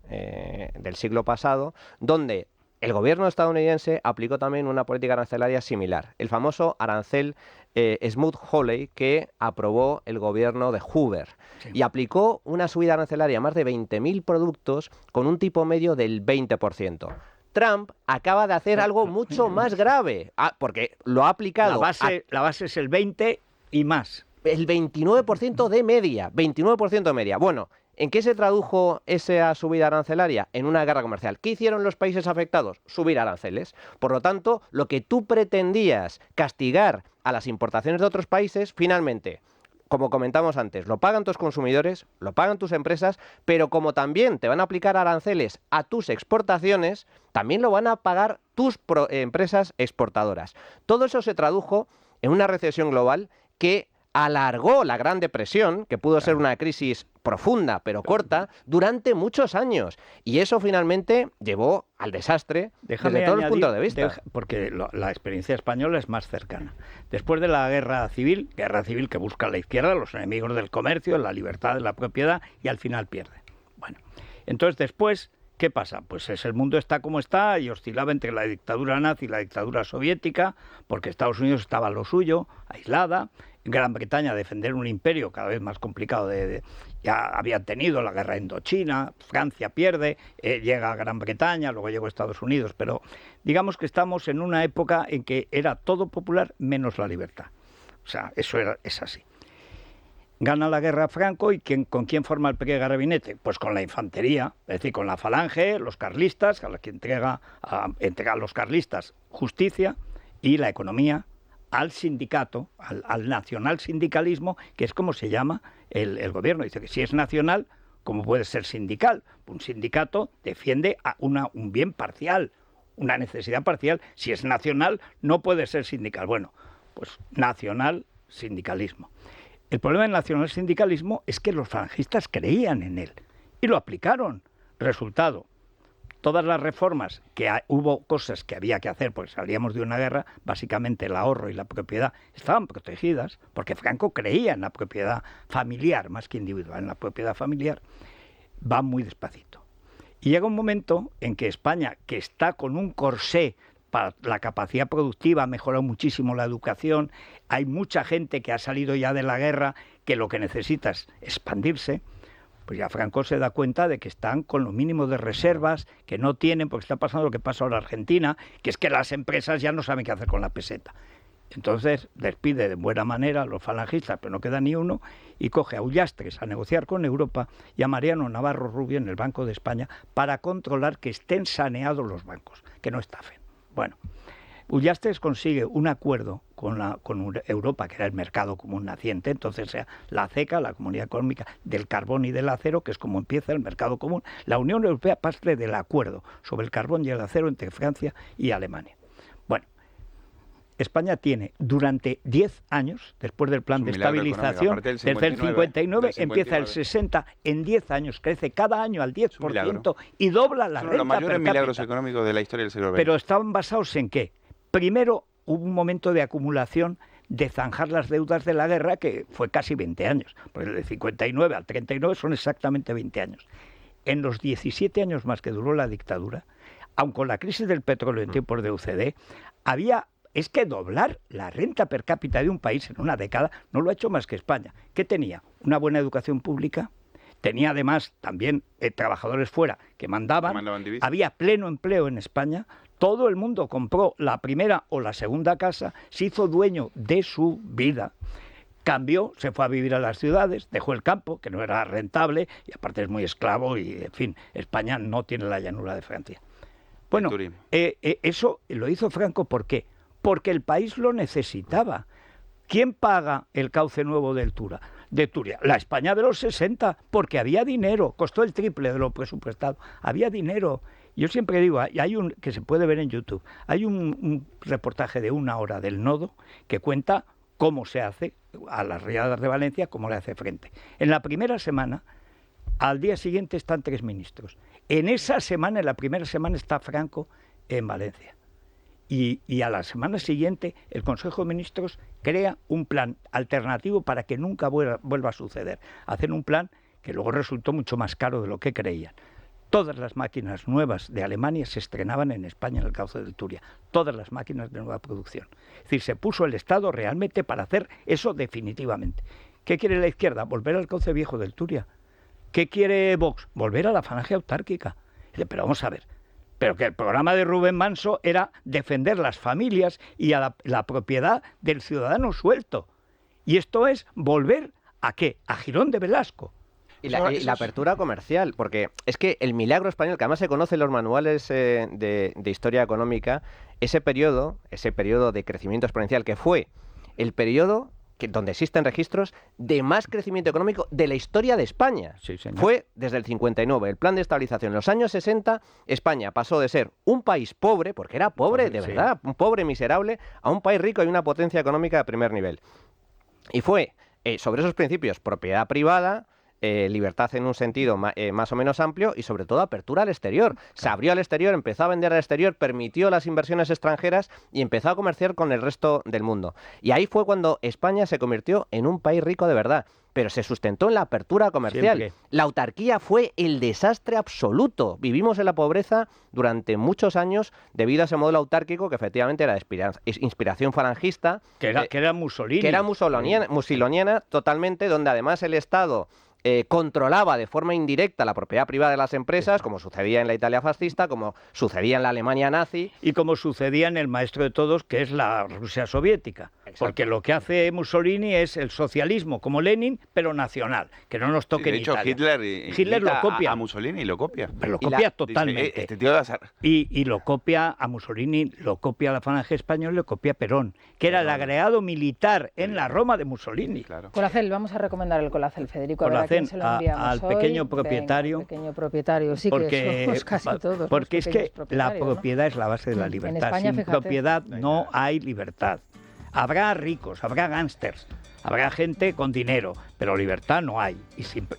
E: del siglo pasado, donde el gobierno estadounidense aplicó también una política arancelaria similar, el famoso arancel Smoot-Hawley que aprobó el gobierno de Hoover. Sí. Y aplicó una subida arancelaria a más de 20.000 productos con un tipo medio del 20%. Trump acaba de hacer algo mucho más grave, porque lo ha aplicado...
A: La base es el 20% y más.
E: El 29% de media. 29% de media. Bueno, ¿en qué se tradujo esa subida arancelaria? En una guerra comercial. ¿Qué hicieron los países afectados? Subir aranceles. Por lo tanto, lo que tú pretendías castigar a las importaciones de otros países, finalmente, como comentamos antes, lo pagan tus consumidores, lo pagan tus empresas, pero como también te van a aplicar aranceles a tus exportaciones, también lo van a pagar tus empresas exportadoras. Todo eso se tradujo en una recesión global que alargó la Gran Depresión, que pudo ser una crisis profunda pero corta, durante muchos años. Y eso finalmente llevó al desastre desde todos los puntos de vista.
A: Porque la experiencia española es más cercana. Después de la guerra civil que busca la izquierda, los enemigos del comercio, la libertad de la propiedad, y al final pierde. Bueno, entonces después... ¿Qué pasa? Pues el mundo está como está y oscilaba entre la dictadura nazi y la dictadura soviética, porque Estados Unidos estaba a lo suyo, aislada. Gran Bretaña defender un imperio cada vez más complicado. Ya había tenido la guerra Indochina, Francia pierde, llega Gran Bretaña, luego llegó Estados Unidos, pero digamos que estamos en una época en que era todo popular menos la libertad. O sea, es así. Gana la guerra Franco y ¿con quién forma el pequeño gabinete? Pues con la infantería, es decir, con la falange, los carlistas, a los que entrega a los carlistas justicia y la economía al sindicato, al nacional sindicalismo, que es como se llama el gobierno. Dice que si es nacional, ¿cómo puede ser sindical? Un sindicato defiende un bien parcial, una necesidad parcial. Si es nacional, no puede ser sindical. Bueno, pues nacional sindicalismo. El problema del nacional sindicalismo es que los falangistas creían en él y lo aplicaron. Resultado, todas las reformas, hubo cosas que había que hacer porque salíamos de una guerra, básicamente el ahorro y la propiedad estaban protegidas porque Franco creía en la propiedad familiar, más que individual, en la propiedad familiar, va muy despacito. Y llega un momento en que España, que está con un corsé para la capacidad productiva, ha mejorado muchísimo la educación, hay mucha gente que ha salido ya de la guerra que lo que necesita es expandirse, pues ya Franco se da cuenta de que están con lo mínimo de reservas, que no tienen, porque está pasando lo que pasa ahora en Argentina, que es que las empresas ya no saben qué hacer con la peseta. Entonces despide de buena manera a los falangistas, pero no queda ni uno, y coge a Ullastres a negociar con Europa y a Mariano Navarro Rubio en el Banco de España para controlar que estén saneados los bancos, que no estafen. Bueno, Ullastres consigue un acuerdo con Europa, que era el mercado común naciente, entonces sea la CECA, la Comunidad Económica del Carbón y del Acero, que es como empieza el mercado común. La Unión Europea parte del acuerdo sobre el carbón y el acero entre Francia y Alemania. Bueno, España tiene durante 10 años, después del plan de estabilización, desde el 59, empieza el 60, en 10 años crece cada año al 10% y dobla la renta per cápita.
C: Los mayores milagros económicos de la historia del siglo XX.
A: Pero estaban basados en ¿qué? Primero, hubo un momento de acumulación de zanjar las deudas de la guerra que fue casi 20 años. Porque del 59 al 39 son exactamente 20 años. En los 17 años más que duró la dictadura, aun con la crisis del petróleo en tiempos de UCD, es que doblar la renta per cápita de un país en una década no lo ha hecho más que España. ¿Qué tenía? Una buena educación pública, tenía además también trabajadores fuera que mandaban había pleno empleo en España, todo el mundo compró la primera o la segunda casa, se hizo dueño de su vida, cambió, se fue a vivir a las ciudades, dejó el campo, que no era rentable, y aparte es muy esclavo, y en fin, España no tiene la llanura de Francia. Bueno, eso lo hizo Franco, ¿por qué? Porque el país lo necesitaba. ¿Quién paga el cauce nuevo de Turia? La España de los 60, porque había dinero, costó el triple de lo presupuestado, había dinero. Yo siempre digo, que se puede ver en YouTube, hay un reportaje de 1 hora del Nodo que cuenta cómo se hace a las riadas de Valencia, cómo le hace frente. En la primera semana, al día siguiente están 3 ministros. En la primera semana está Franco en Valencia. Y a la semana siguiente el Consejo de Ministros crea un plan alternativo para que nunca vuelva a suceder. Hacen un plan que luego resultó mucho más caro de lo que creían. Todas las máquinas nuevas de Alemania se estrenaban en España en el cauce del Turia. Todas las máquinas de nueva producción. Es decir, se puso el Estado realmente para hacer eso definitivamente. ¿Qué quiere la izquierda? Volver al cauce viejo del Turia. ¿Qué quiere Vox? Volver a la falange autárquica. Pero vamos a ver. Pero que el programa de Rubén Manso era defender las familias y a la propiedad del ciudadano suelto. Y esto es volver ¿a qué? A Girón de Velasco.
E: Y la apertura comercial, porque es que el milagro español, que además se conoce en los manuales de historia económica, ese periodo de crecimiento exponencial, que fue el periodo donde existen registros de más crecimiento económico de la historia de España.
A: Sí, señor.
E: Fue desde el 59, el plan de estabilización. En los años 60, España pasó de ser un país pobre, porque era pobre de verdad, un pobre miserable, a un país rico y una potencia económica de primer nivel. Y fue, sobre esos principios, propiedad privada, libertad en un sentido más o menos amplio y sobre todo apertura al exterior. Se abrió al exterior, empezó a vender al exterior, permitió las inversiones extranjeras y empezó a comerciar con el resto del mundo. Y ahí fue cuando España se convirtió en un país rico de verdad, pero se sustentó en la apertura comercial. Siempre. La autarquía fue el desastre absoluto. Vivimos en la pobreza durante muchos años debido a ese modelo autárquico que efectivamente era de inspiración falangista.
A: Que era Mussolini.
E: Que era musiloniana totalmente, donde además el Estado controlaba de forma indirecta la propiedad privada de las empresas, como sucedía en la Italia fascista, como sucedía en la Alemania nazi.
A: Y como sucedía en el maestro de todos, que es la Rusia soviética. Porque lo que hace Mussolini es el socialismo como Lenin, pero nacional, que no nos toque
C: de
A: en
C: hecho,
A: Italia.
C: Hitler
A: lo copia
C: a Mussolini, lo copia.
A: Pero lo copia totalmente.
C: Dice, este tío va a ser...
A: y lo copia a Mussolini, lo copia a la Falange Española y lo copia a Perón, que era el agregado militar en la Roma de Mussolini.
B: Claro. Colacel, vamos a recomendar el Colacel, Federico.
A: Colacel,
B: a quién se lo enviamos
A: al pequeño propietario.
B: Venga, pequeño propietario, sí,
A: porque,
B: que somos casi todos.
A: Porque es que la
B: ¿no?
A: propiedad es la base de la libertad.
B: En España,
A: sin
B: fíjate,
A: propiedad no hay libertad. Habrá ricos, habrá gángsters, habrá gente con dinero, pero libertad no hay.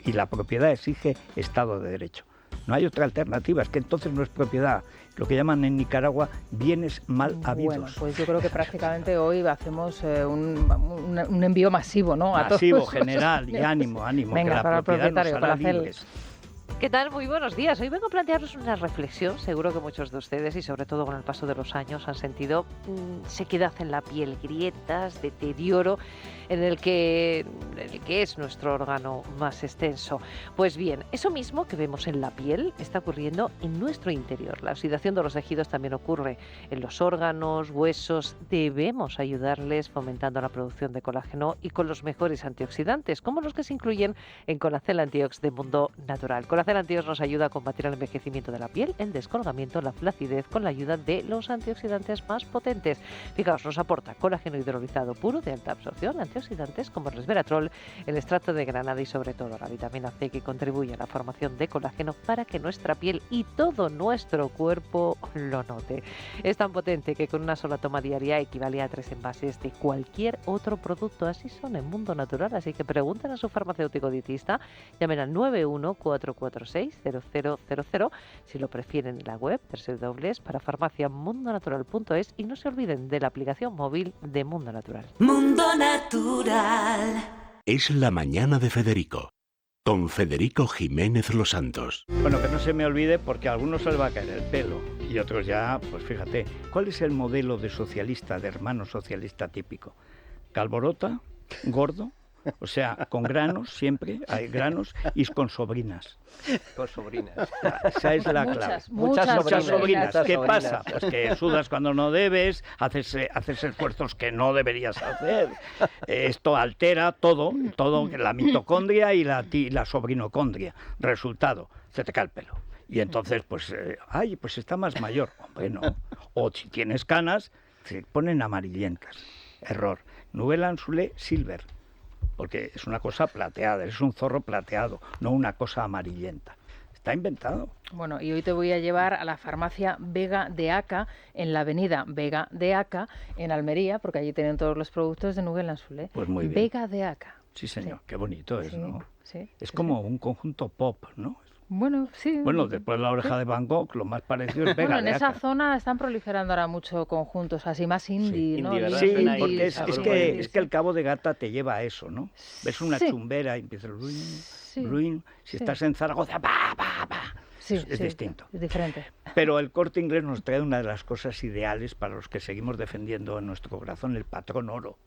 A: Y la propiedad exige Estado de Derecho. No hay otra alternativa, es que entonces no es propiedad. Lo que llaman en Nicaragua bienes mal habidos.
B: Bueno, pues yo creo que prácticamente hoy hacemos un envío masivo, ¿no?
A: Masivo,
B: a todos
A: general, y ánimo,
B: Venga,
A: que la
B: para
A: propiedad
B: el propietario,
A: nos hará libres.
H: ¿Qué tal? Muy buenos días. Hoy vengo a plantearos una reflexión. Seguro que muchos de ustedes, y sobre todo con el paso de los años, han sentido sequedad en la piel, grietas, deterioro en el que es nuestro órgano más extenso. Pues bien, eso mismo que vemos en la piel está ocurriendo en nuestro interior. La oxidación de los tejidos también ocurre en los órganos, huesos. Debemos ayudarles fomentando la producción de colágeno y con los mejores antioxidantes, como los que se incluyen en Colacel Antiox de Mundo Natural. Colacel Antiox nos ayuda a combatir el envejecimiento de la piel, el descolgamiento, la flacidez, con la ayuda de los antioxidantes más potentes. Fijaos, nos aporta colágeno hidrolizado puro de alta absorción, antioxidantes como el resveratrol, el extracto de granada y sobre todo la vitamina C, que contribuye a la formación de colágeno para que nuestra piel y todo nuestro cuerpo lo note. Es tan potente que con una sola toma diaria equivale a 3 envases de cualquier otro producto. Así son en Mundo Natural, así que pregunten a su farmacéutico dietista, llamen al 914460000, si lo prefieren en la web www.parafarmaciamundonatural.es, y no se olviden de la aplicación móvil de Mundo Natural.
I: Mundo Natural.
J: Es la mañana de Federico, con Federico Jiménez Los Santos.
A: Bueno, que no se me olvide, porque a algunos se les va a caer el pelo y otros ya, pues fíjate, ¿cuál es el modelo de socialista, de hermano socialista típico? Calborota, gordo, o sea, con granos, siempre hay granos, y con sobrinas.
E: Con sobrinas.
A: Esa es la clave.
B: Muchas
A: sobrinas. ¿Qué pasa? Pues que sudas cuando no debes, haces esfuerzos que no deberías hacer. Esto altera todo, la mitocondria y la sobrinocondria. Resultado, se te cae el pelo. Y entonces, pues está más mayor. Hombre, no. O si tienes canas, se ponen amarillentas. Error. Nouvelle Anzulé Silver. Porque es una cosa plateada, es un zorro plateado, no una cosa amarillenta. Está inventado.
B: Bueno, y hoy te voy a llevar a la farmacia Vega de Aca, en la avenida Vega de Aca, en Almería, porque allí tienen todos los productos de Nouvelle Anzulé.
A: Pues muy bien.
B: Vega de Aca.
A: Sí, señor, sí. Qué bonito es, sí, ¿no?
B: Sí,
A: es como un conjunto pop, ¿no?
B: Bueno, sí.
A: Bueno, después de la oreja de Van Gogh, lo más parecido es Vega
B: de Aca. En esa zona están proliferando ahora mucho conjuntos así más indie, ¿no?
A: Sí, porque es que el Cabo de Gata te lleva a eso, ¿no? Ves una chumbera y empieza el ruin. Si estás en Zaragoza, es distinto.
B: Es diferente.
A: Pero el Corte Inglés nos trae una de las cosas ideales para los que seguimos defendiendo en nuestro corazón, el patrón oro.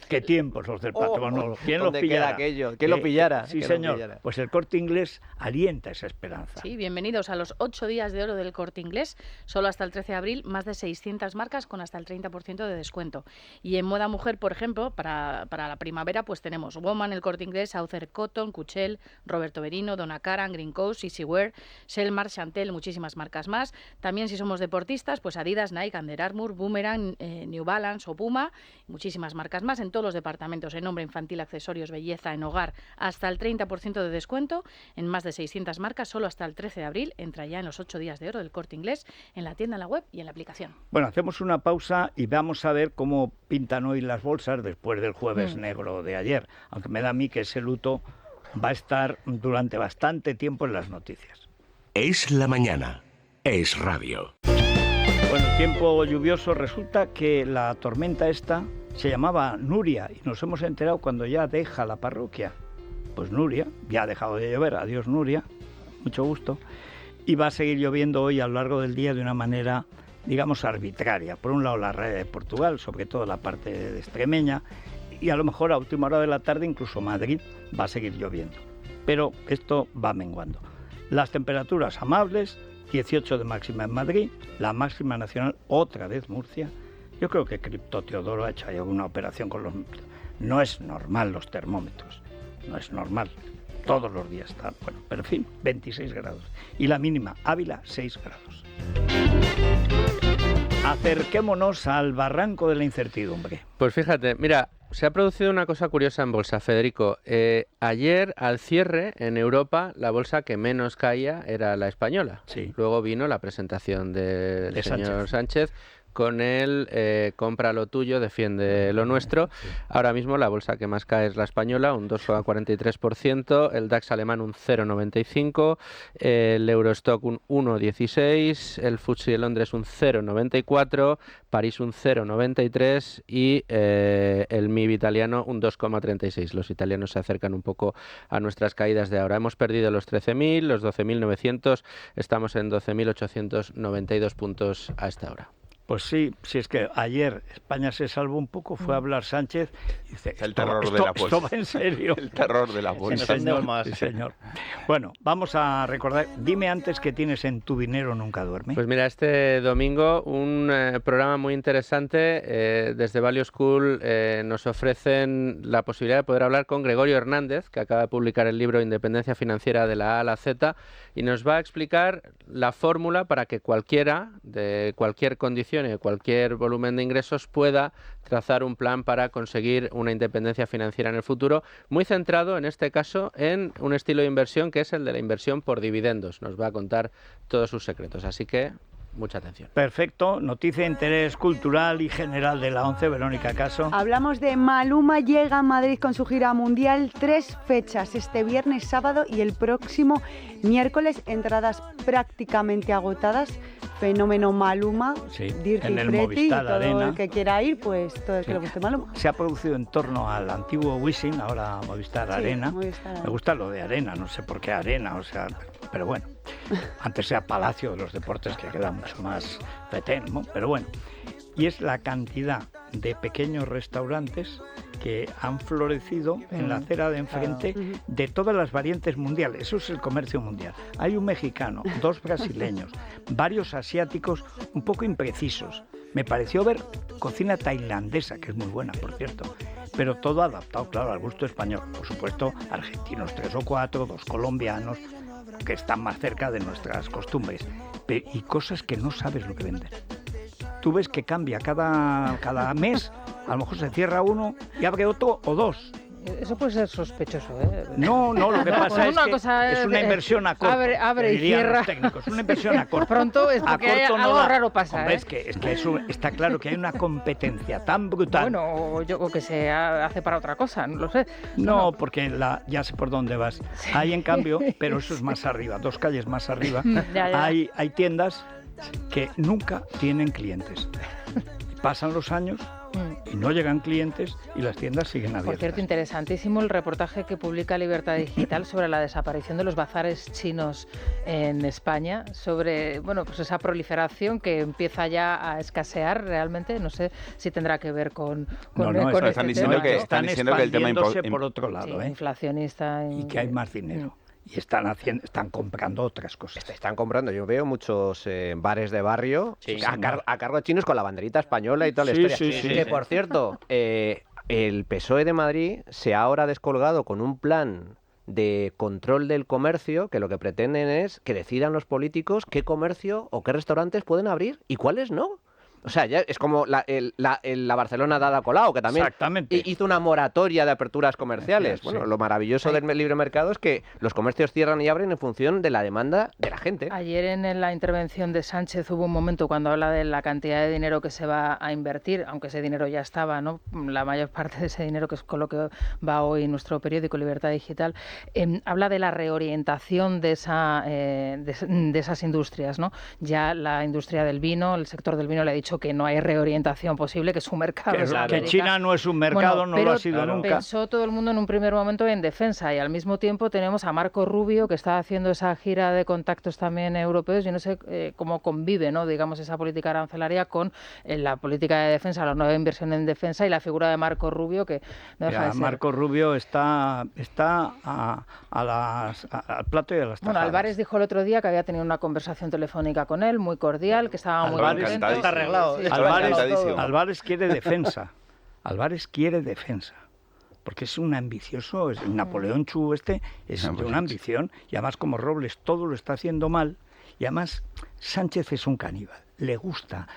A: ¿Qué tiempos los del patrón oro? ¿Quién lo pillara?
E: ¿Quién lo pillara?
A: Sí, señor. Pues el Corte Inglés alienta esa esperanza.
K: Sí, bienvenidos a los 8 días de oro del Corte Inglés. Solo hasta el 13 de abril, más de 600 marcas con hasta el 30% de descuento. Y en moda mujer, por ejemplo, para la primavera, pues tenemos Woman, el Corte Inglés, Aucer Cotton, Cuchel, Roberto Berino, Donna Karan, Green Coast, Easywear, Selmar, Chantel, muchísimas marcas más. También si somos deportistas, pues Adidas, Nike, Under Armour, Boomerang, New Balance o Puma, muchísimas marcas más en todos los departamentos, en hombre, infantil, accesorios, belleza, en hogar, hasta el 30% de descuento en más de 600 marcas, solo hasta el 13 de abril. Entra ya en los 8 días de oro del Corte Inglés, en la tienda, en la web y en la aplicación.
A: Bueno, hacemos una pausa y vamos a ver cómo pintan hoy las bolsas después del jueves negro de ayer, aunque me da a mí que ese luto va a estar durante bastante tiempo en las noticias.
J: Es la mañana, es radio.
A: Bueno, tiempo lluvioso. Resulta que la tormenta esta se llamaba Nuria y nos hemos enterado cuando ya deja la parroquia. Pues Nuria, ya ha dejado de llover, adiós Nuria, mucho gusto. Y va a seguir lloviendo hoy a lo largo del día de una manera, digamos, arbitraria. Por un lado la raya de Portugal, sobre todo la parte de extremeña, y a lo mejor a última hora de la tarde incluso Madrid va a seguir lloviendo. Pero esto va menguando. Las temperaturas amables, 18 de máxima en Madrid, la máxima nacional otra vez Murcia, Yo creo que Cripto Teodoro ha hecho ahí alguna operación con los... No es normal los termómetros, no es normal. Todos los días está, bueno, pero en fin, 26 grados. Y la mínima, Ávila, 6 grados. Acerquémonos al barranco de la incertidumbre.
L: Pues fíjate, mira, se ha producido una cosa curiosa en bolsa, Federico. Ayer, al cierre, en Europa, la bolsa que menos caía era la española.
A: Sí.
L: Luego vino la presentación del señor Sánchez con el compra lo tuyo, defiende lo nuestro. Ahora mismo la bolsa que más cae es la española, un 2,43%, el DAX alemán un 0,95%, el Eurostock un 1,16%, el FTSE de Londres un 0,94%, París un 0,93% y el MIB italiano un 2,36%. Los italianos se acercan un poco a nuestras caídas de ahora. Hemos perdido los 13.000, los 12.900, estamos en 12.892 puntos a esta hora.
A: Pues sí, si es que ayer España se salvó un poco, fue a hablar Sánchez y dice,
C: el terror de la bolsa.
A: Esto va en serio.
C: El terror de la bolsa.
A: Sí, señor. Bueno, vamos a recordar, dime antes qué tienes en Tu Dinero Nunca Duerme.
L: Pues mira, este domingo un programa muy interesante, desde Value School nos ofrecen la posibilidad de poder hablar con Gregorio Hernández, que acaba de publicar el libro Independencia Financiera de la A a la Z, y nos va a explicar la fórmula para que cualquiera, de cualquier condición y de cualquier volumen de ingresos, pueda trazar un plan para conseguir una independencia financiera en el futuro, muy centrado en este caso en un estilo de inversión que es el de la inversión por dividendos. Nos va a contar todos sus secretos, así que mucha atención.
A: Perfecto, noticia de interés cultural y general de la ONCE, Verónica Caso.
M: Hablamos de Maluma, llega a Madrid con su gira mundial, 3 fechas, este viernes, sábado y el próximo miércoles, entradas prácticamente agotadas. Fenómeno Maluma,
A: sí,
M: Dirty
A: en el
M: Pretty,
A: Movistar
M: todo
A: Arena.
M: El que quiera ir, pues todo el que le guste Maluma.
A: Se ha producido en torno al antiguo Wizzing, ahora Movistar Arena.
M: Movistar.
A: Me gusta lo de Arena, no sé por qué Arena, o sea, pero bueno. Antes era Palacio de los Deportes, que queda mucho más petén, ¿no? Pero bueno. Y es la cantidad de pequeños restaurantes que han florecido en la acera de enfrente de todas las variantes mundiales. Eso es el comercio mundial. Hay un mexicano, 2 brasileños, varios asiáticos un poco imprecisos. Me pareció ver cocina tailandesa, que es muy buena, por cierto, pero todo adaptado, claro, al gusto español. Por supuesto, argentinos 3 o 4, 2 colombianos, que están más cerca de nuestras costumbres, y cosas que no sabes lo que venden. Tú ves que cambia cada mes, a lo mejor se cierra uno y abre otro o 2.
B: Eso puede ser sospechoso, ¿eh?
A: No, lo que pasa es que es una inversión a corto.
B: Abre y cierra.
A: Los técnicos, una inversión a corto.
B: Pronto es porque algo raro pasa.
A: Hombre, es que eso está claro que hay una competencia tan brutal.
B: Bueno, o que se hace para otra cosa, no lo sé.
A: No, porque ya sé por dónde vas. Sí. Hay, en cambio, pero eso es más arriba, 2 calles más arriba, ya. Hay tiendas que nunca tienen clientes. Pasan los años y no llegan clientes y las tiendas siguen abiertas.
B: Por cierto, interesantísimo el reportaje que publica Libertad Digital sobre la desaparición de los bazares chinos en España, sobre pues esa proliferación que empieza ya a escasear realmente. No sé si tendrá que ver con
A: este
C: están diciendo que el tema
A: por otro lado,
B: inflacionista
A: y que hay más dinero. Y están comprando otras cosas.
E: Están comprando. Yo veo muchos bares de barrio a cargo de chinos con la banderita española y toda la historia. Que, por cierto, el PSOE de Madrid se ha ahora descolgado con un plan de control del comercio que lo que pretenden es que decidan los políticos qué comercio o qué restaurantes pueden abrir y cuáles no. O sea, ya es como la Barcelona de Ada Colau, que también hizo una moratoria de aperturas comerciales. Bueno, lo maravilloso del libre mercado es que los comercios cierran y abren en función de la demanda de la gente.
B: Ayer en la intervención de Sánchez hubo un momento cuando habla de la cantidad de dinero que se va a invertir, aunque ese dinero ya estaba, ¿no? La mayor parte de ese dinero, que es con lo que va hoy nuestro periódico Libertad Digital, habla de la reorientación de esas industrias, ¿no? Ya la industria del vino, el sector del vino le ha dicho que no hay reorientación posible, que su mercado es América.
A: Que China no es un mercado, no lo ha sido nunca.
B: Pensó todo el mundo en un primer momento en defensa, y al mismo tiempo tenemos a Marco Rubio, que está haciendo esa gira de contactos también europeos. Yo no sé cómo convive, ¿no?, digamos, esa política arancelaria con la política de defensa, la nueva inversión en defensa y la figura de Marco Rubio, que no deja de ser.
A: Marco Rubio está al plato y a las tajadas.
B: Álvarez dijo el otro día que había tenido una conversación telefónica con él, muy cordial, que estaba muy contento.
D: calado.
A: Álvarez quiere defensa. Álvarez quiere defensa. Porque es un ambicioso, el Napoleón Chu es de una ambición, y además como Robles todo lo está haciendo mal, y además Sánchez es un caníbal. Le gusta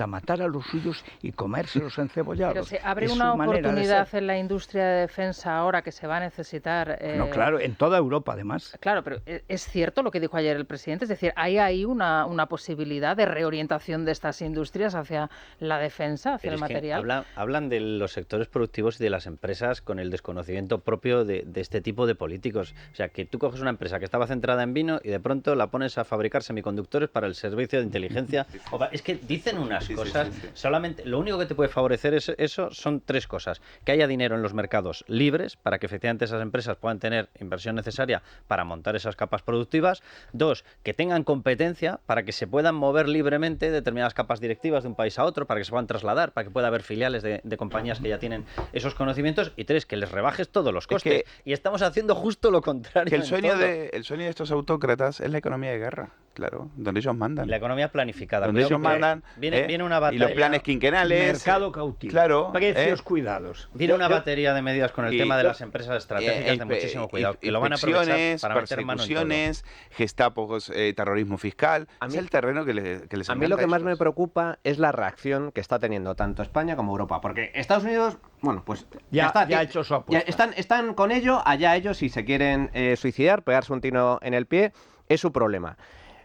A: matar a los suyos y comérselos encebollados.
B: Pero se abre una oportunidad en la industria de defensa ahora que se va a necesitar.
A: No, claro, en toda Europa además.
B: Claro, pero es cierto lo que dijo ayer el presidente, es decir, hay ahí una posibilidad de reorientación de estas industrias hacia la defensa, hacia el material.
D: Hablan de los sectores productivos y de las empresas con el desconocimiento propio de este tipo de políticos. O sea, que tú coges una empresa que estaba centrada en vino y de pronto la pones a fabricar semiconductores para el servicio de inteligencia. Es que dicen unas cosas, solamente lo único que te puede favorecer eso son tres cosas: que haya dinero en los mercados libres para que efectivamente esas empresas puedan tener inversión necesaria para montar esas capas productivas; dos, que tengan competencia para que se puedan mover libremente determinadas capas directivas de un país a otro, para que se puedan trasladar, para que pueda haber filiales de compañías que ya tienen esos conocimientos; y tres, que les rebajes todos los costes. Y estamos haciendo justo lo contrario.
C: Que el sueño de estos autócratas es la economía de guerra, claro, donde ellos mandan.
D: La economía planificada.
C: Donde ellos mandan,
D: viene una batería,
C: y los planes quinquenales,
A: mercado cautivo,
C: claro,
A: precios cuidados.
D: Viene una batería de medidas con el tema de las empresas estratégicas de muchísimo cuidado, que lo van a aprovechar para meter mano en todo.
C: Gestapos, terrorismo fiscal. Es el terreno que les encanta.
E: A mí lo que más me preocupa es la reacción que está teniendo tanto España como Europa, porque Estados Unidos, bueno, pues
A: ya ha hecho su apuesta.
E: Están con ello, allá ellos, si se quieren suicidar, pegarse un tiro en el pie, es su problema.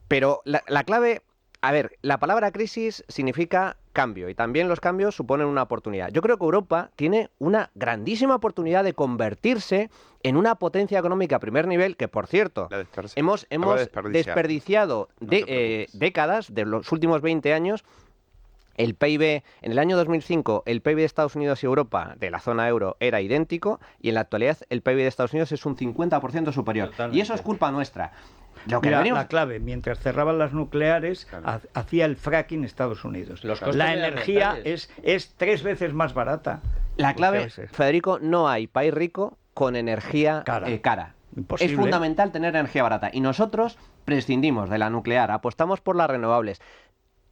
E: Pero la clave, a ver, la palabra crisis significa cambio, y también los cambios suponen una oportunidad. Yo creo que Europa tiene una grandísima oportunidad de convertirse en una potencia económica a primer nivel, que por cierto, hemos desperdiciado décadas, de los últimos 20 años. El PIB, en el año 2005, el PIB de Estados Unidos y Europa, de la zona euro, era idéntico, y en la actualidad el PIB de Estados Unidos es un 50% superior. Totalmente. Y eso es culpa nuestra.
A: La clave, mientras cerraban las nucleares, hacía el fracking Estados Unidos. La energía es 3 veces más barata.
E: La clave, Federico, no hay país rico con energía cara.
A: Imposible.
E: Es fundamental tener energía barata. Y nosotros prescindimos de la nuclear, apostamos por las renovables.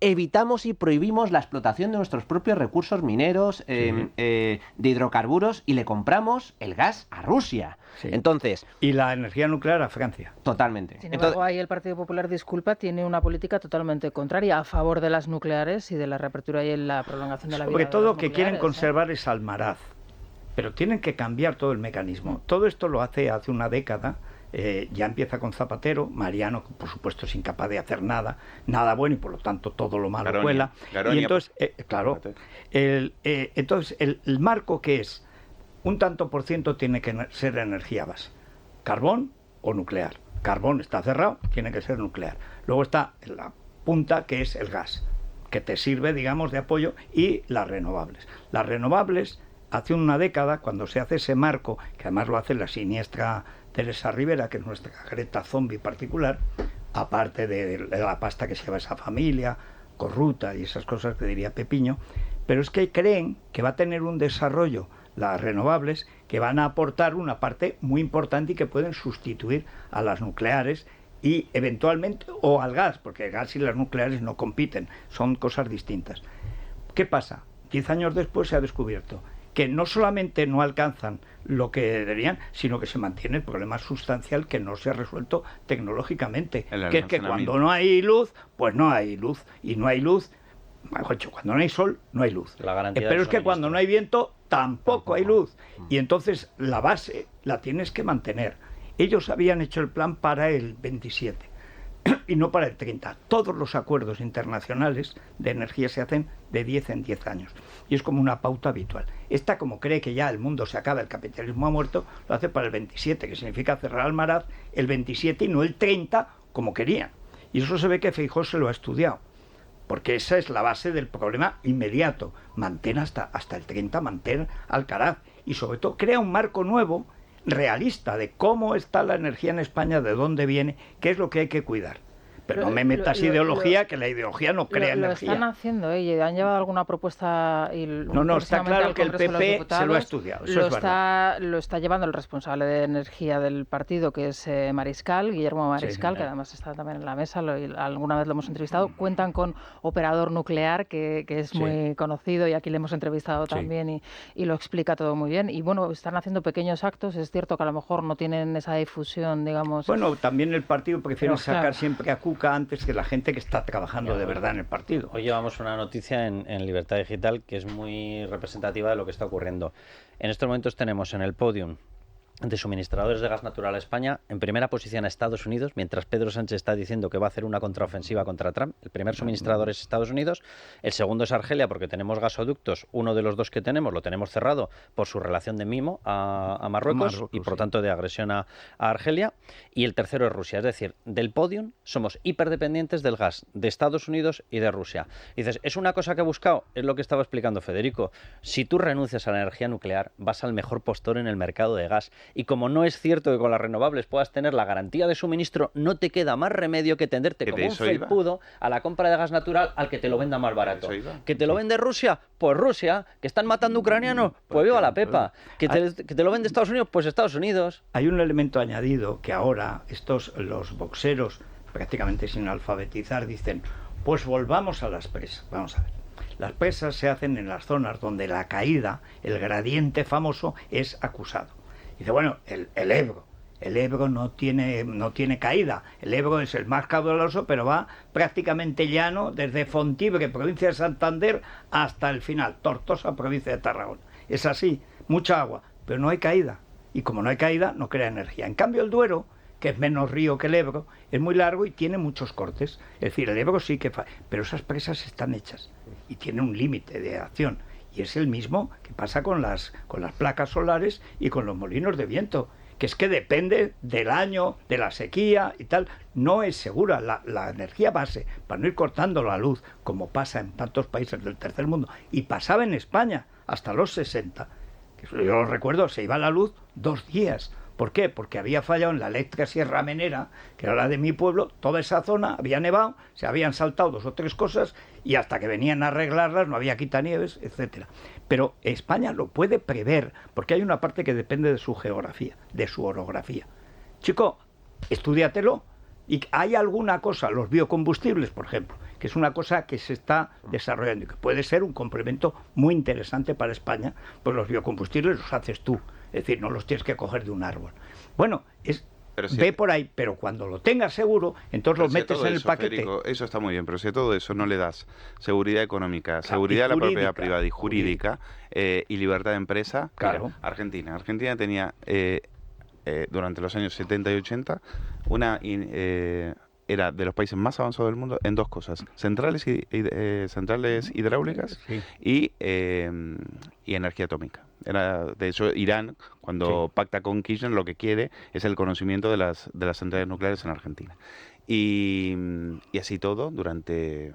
E: Evitamos y prohibimos la explotación de nuestros propios recursos mineros, de hidrocarburos, y le compramos el gas a Rusia.
A: Sí.
E: Entonces,
A: y la energía nuclear a Francia.
E: Totalmente.
B: Sin embargo, ahí el Partido Popular, disculpa, tiene una política totalmente contraria, a favor de las nucleares y de la reapertura y la prolongación de la vida.
A: Sobre todo que quieren conservar es Almaraz, pero tienen que cambiar todo el mecanismo. Todo esto lo hace una década. Ya empieza con Zapatero, Mariano, por supuesto, es incapaz de hacer nada bueno, y por lo tanto todo lo malo vuela. Y entonces, entonces el marco que es un tanto por ciento tiene que ser energía base, carbón o nuclear. Carbón está cerrado, tiene que ser nuclear. Luego está la punta, que es el gas, que te sirve, digamos, de apoyo, y las renovables. Las renovables, hace una década, cuando se hace ese marco, que además lo hace la siniestra Teresa Rivera, que es nuestra Greta zombie particular, aparte de la pasta que se lleva esa familia corrupta y esas cosas que diría Pepiño, pero es que creen que va a tener un desarrollo las renovables que van a aportar una parte muy importante y que pueden sustituir a las nucleares y eventualmente, o al gas, porque el gas y las nucleares no compiten, son cosas distintas. ¿Qué pasa? 10 años después se ha descubierto que no solamente no alcanzan lo que deberían, sino que se mantiene el problema sustancial que no se ha resuelto tecnológicamente, que es que cuando no hay luz, pues no hay luz, y no hay luz, mejor dicho, cuando no hay sol, no hay luz. Pero es que cuando no hay viento, tampoco hay luz, y entonces la base la tienes que mantener. Ellos habían hecho el plan para el 27 y no para el 30. Todos los acuerdos internacionales de energía se hacen de 10 en 10 años. Y es como una pauta habitual. Esta, como cree que ya el mundo se acaba, el capitalismo ha muerto, lo hace para el 27, que significa cerrar Almaraz el 27 y no el 30, como querían. Y eso se ve que Feijóo se lo ha estudiado. Porque esa es la base del problema inmediato. Mantén hasta el 30, mantén Alcaraz. Y sobre todo crea un marco nuevo, realista, de cómo está la energía en España, de dónde viene, qué es lo que hay que cuidar. Pero no me metas ideología, que la ideología no crea energía.
B: Lo están haciendo, y han llevado alguna propuesta.
A: No, está claro que el PP se lo ha estudiado.
B: Lo está llevando el responsable de energía del partido, que es Mariscal, Guillermo Mariscal, que además está también en la mesa, alguna vez lo hemos entrevistado. Cuentan con Operador Nuclear, que es muy conocido, y aquí le hemos entrevistado también, y lo explica todo muy bien. Y bueno, están haciendo pequeños actos. Es cierto que a lo mejor no tienen esa difusión, digamos.
A: Bueno, también el partido prefiere sacar siempre a Cuca antes que la gente que está trabajando de verdad en el partido.
D: Hoy llevamos una noticia en Libertad Digital que es muy representativa de lo que está ocurriendo. En estos momentos tenemos en el podium de suministradores de gas natural a España, en primera posición a Estados Unidos, mientras Pedro Sánchez está diciendo que va a hacer una contraofensiva contra Trump. El primer suministrador es Estados Unidos, el segundo es Argelia, porque tenemos gasoductos, uno de los dos que tenemos lo tenemos cerrado por su relación de mimo a Marruecos y por tanto de agresión a Argelia, y el tercero es Rusia. Es decir, del podium somos hiperdependientes del gas de Estados Unidos y de Rusia. Y dices, ¿es una cosa que he buscado? Es lo que estaba explicando Federico. Si tú renuncias a la energía nuclear, vas al mejor postor en el mercado de gas. Y como no es cierto que con las renovables puedas tener la garantía de suministro, no te queda más remedio que tenderte como un felpudo a la compra de gas natural al que te lo venda más barato. ¿Que te lo vende Rusia? Pues Rusia. ¿Que están matando ucranianos? Pues viva la pepa. ¿Que te lo vende Estados Unidos? Pues Estados Unidos.
A: Hay un elemento añadido que ahora los boxeros, prácticamente sin alfabetizar, dicen, pues volvamos a las presas. Vamos a ver. Las presas se hacen en las zonas donde la caída, el gradiente famoso, es acusado. Dice, bueno, el Ebro no tiene caída. El Ebro es el más caudaloso, pero va prácticamente llano desde Fontibre, provincia de Santander, hasta el final, Tortosa, provincia de Tarragona. Es así, mucha agua, pero no hay caída. Y como no hay caída, no crea energía. En cambio, el Duero, que es menos río que el Ebro, es muy largo y tiene muchos cortes. Es decir, el Ebro sí que pero esas presas están hechas y tiene un límite de acción. Y es el mismo que pasa con las placas solares y con los molinos de viento, que es que depende del año, de la sequía y tal. No es segura la energía base, para no ir cortando la luz, como pasa en tantos países del tercer mundo. Y pasaba en España hasta los 60. Yo recuerdo, se iba la luz 2 días. ¿Por qué? Porque había fallado en la eléctrica Sierra Menera, que era la de mi pueblo, toda esa zona había nevado, se habían saltado 2 o 3 cosas y hasta que venían a arreglarlas no había quitanieves, etcétera. Pero España lo puede prever, porque hay una parte que depende de su geografía, de su orografía. Chico, estúdiatelo. Y hay alguna cosa, los biocombustibles, por ejemplo, que es una cosa que se está desarrollando y que puede ser un complemento muy interesante para España, pues los biocombustibles los haces tú. Es decir, no los tienes que coger de un árbol. Bueno, ve por ahí, pero cuando lo tengas seguro, entonces los metes en el paquete.
C: Federico, eso está muy bien, pero si a todo eso no le das seguridad económica, seguridad a la propiedad privada y jurídica y libertad de empresa, claro. Mira, Argentina tenía durante los años 70 y 80 era de los países más avanzados del mundo en 2 cosas: centrales hidráulicas y energía atómica. De hecho, Irán, cuando pacta con Kirchner, lo que quiere es el conocimiento de las centrales nucleares en Argentina. Y así todo,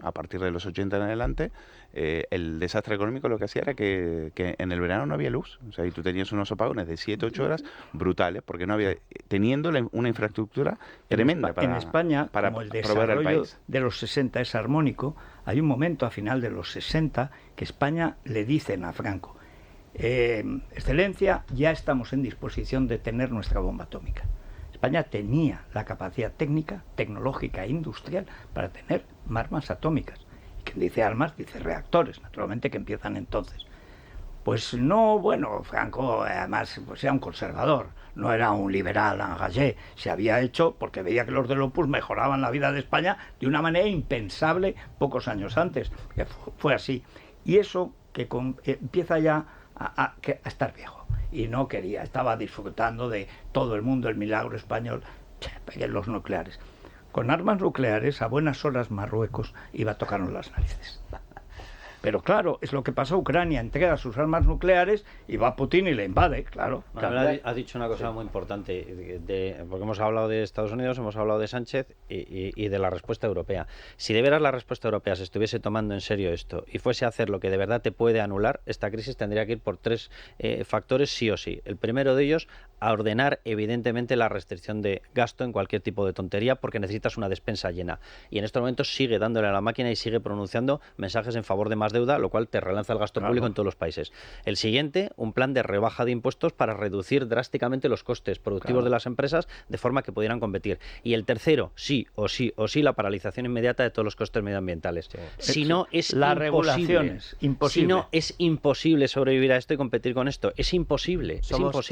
C: a partir de los 80 en adelante, el desastre económico lo que hacía era que en el verano no había luz. O sea, y tú tenías unos apagones de 7-8 horas brutales, porque no había, teniendo una infraestructura tremenda
A: en España, para como el desarrollo de los 60 es armónico, hay un momento a final de los 60 que España le dicen a Franco, Excelencia, ya estamos en disposición de tener nuestra bomba atómica. España tenía la capacidad técnica, tecnológica e industrial para tener armas atómicas. Y quien dice armas, dice reactores, naturalmente, que empiezan entonces. Pues no, bueno, Franco además pues era un conservador, no era un liberal engagé. Se había hecho porque veía que los del Opus mejoraban la vida de España de una manera impensable pocos años antes. Que fue así. Y eso que empieza ya a estar viejo. Y no quería, estaba disfrutando de todo el mundo, el milagro español, los nucleares. Con armas nucleares, a buenas horas Marruecos iba a tocarnos las narices. Pero claro, es lo que pasa. Ucrania entrega sus armas nucleares y va Putin y le invade, claro.
D: Manuel ha dicho una cosa muy importante, porque hemos hablado de Estados Unidos, hemos hablado de Sánchez y de la respuesta europea. Si de veras la respuesta europea se estuviese tomando en serio esto y fuese a hacer lo que de verdad te puede anular, esta crisis tendría que ir por 3 factores sí o sí. El primero de ellos, a ordenar evidentemente la restricción de gasto en cualquier tipo de tontería, porque necesitas una despensa llena. Y en estos momentos sigue dándole a la máquina y sigue pronunciando mensajes en favor de más deuda, lo cual te relanza el gasto público en todos los países. El siguiente, un plan de rebaja de impuestos para reducir drásticamente los costes productivos de las empresas de forma que pudieran competir. Y el tercero, sí o sí, la paralización inmediata de todos los costes medioambientales. Si no, es imposible. Si no, es imposible sobrevivir a esto y competir con esto. Es imposible.
E: Somos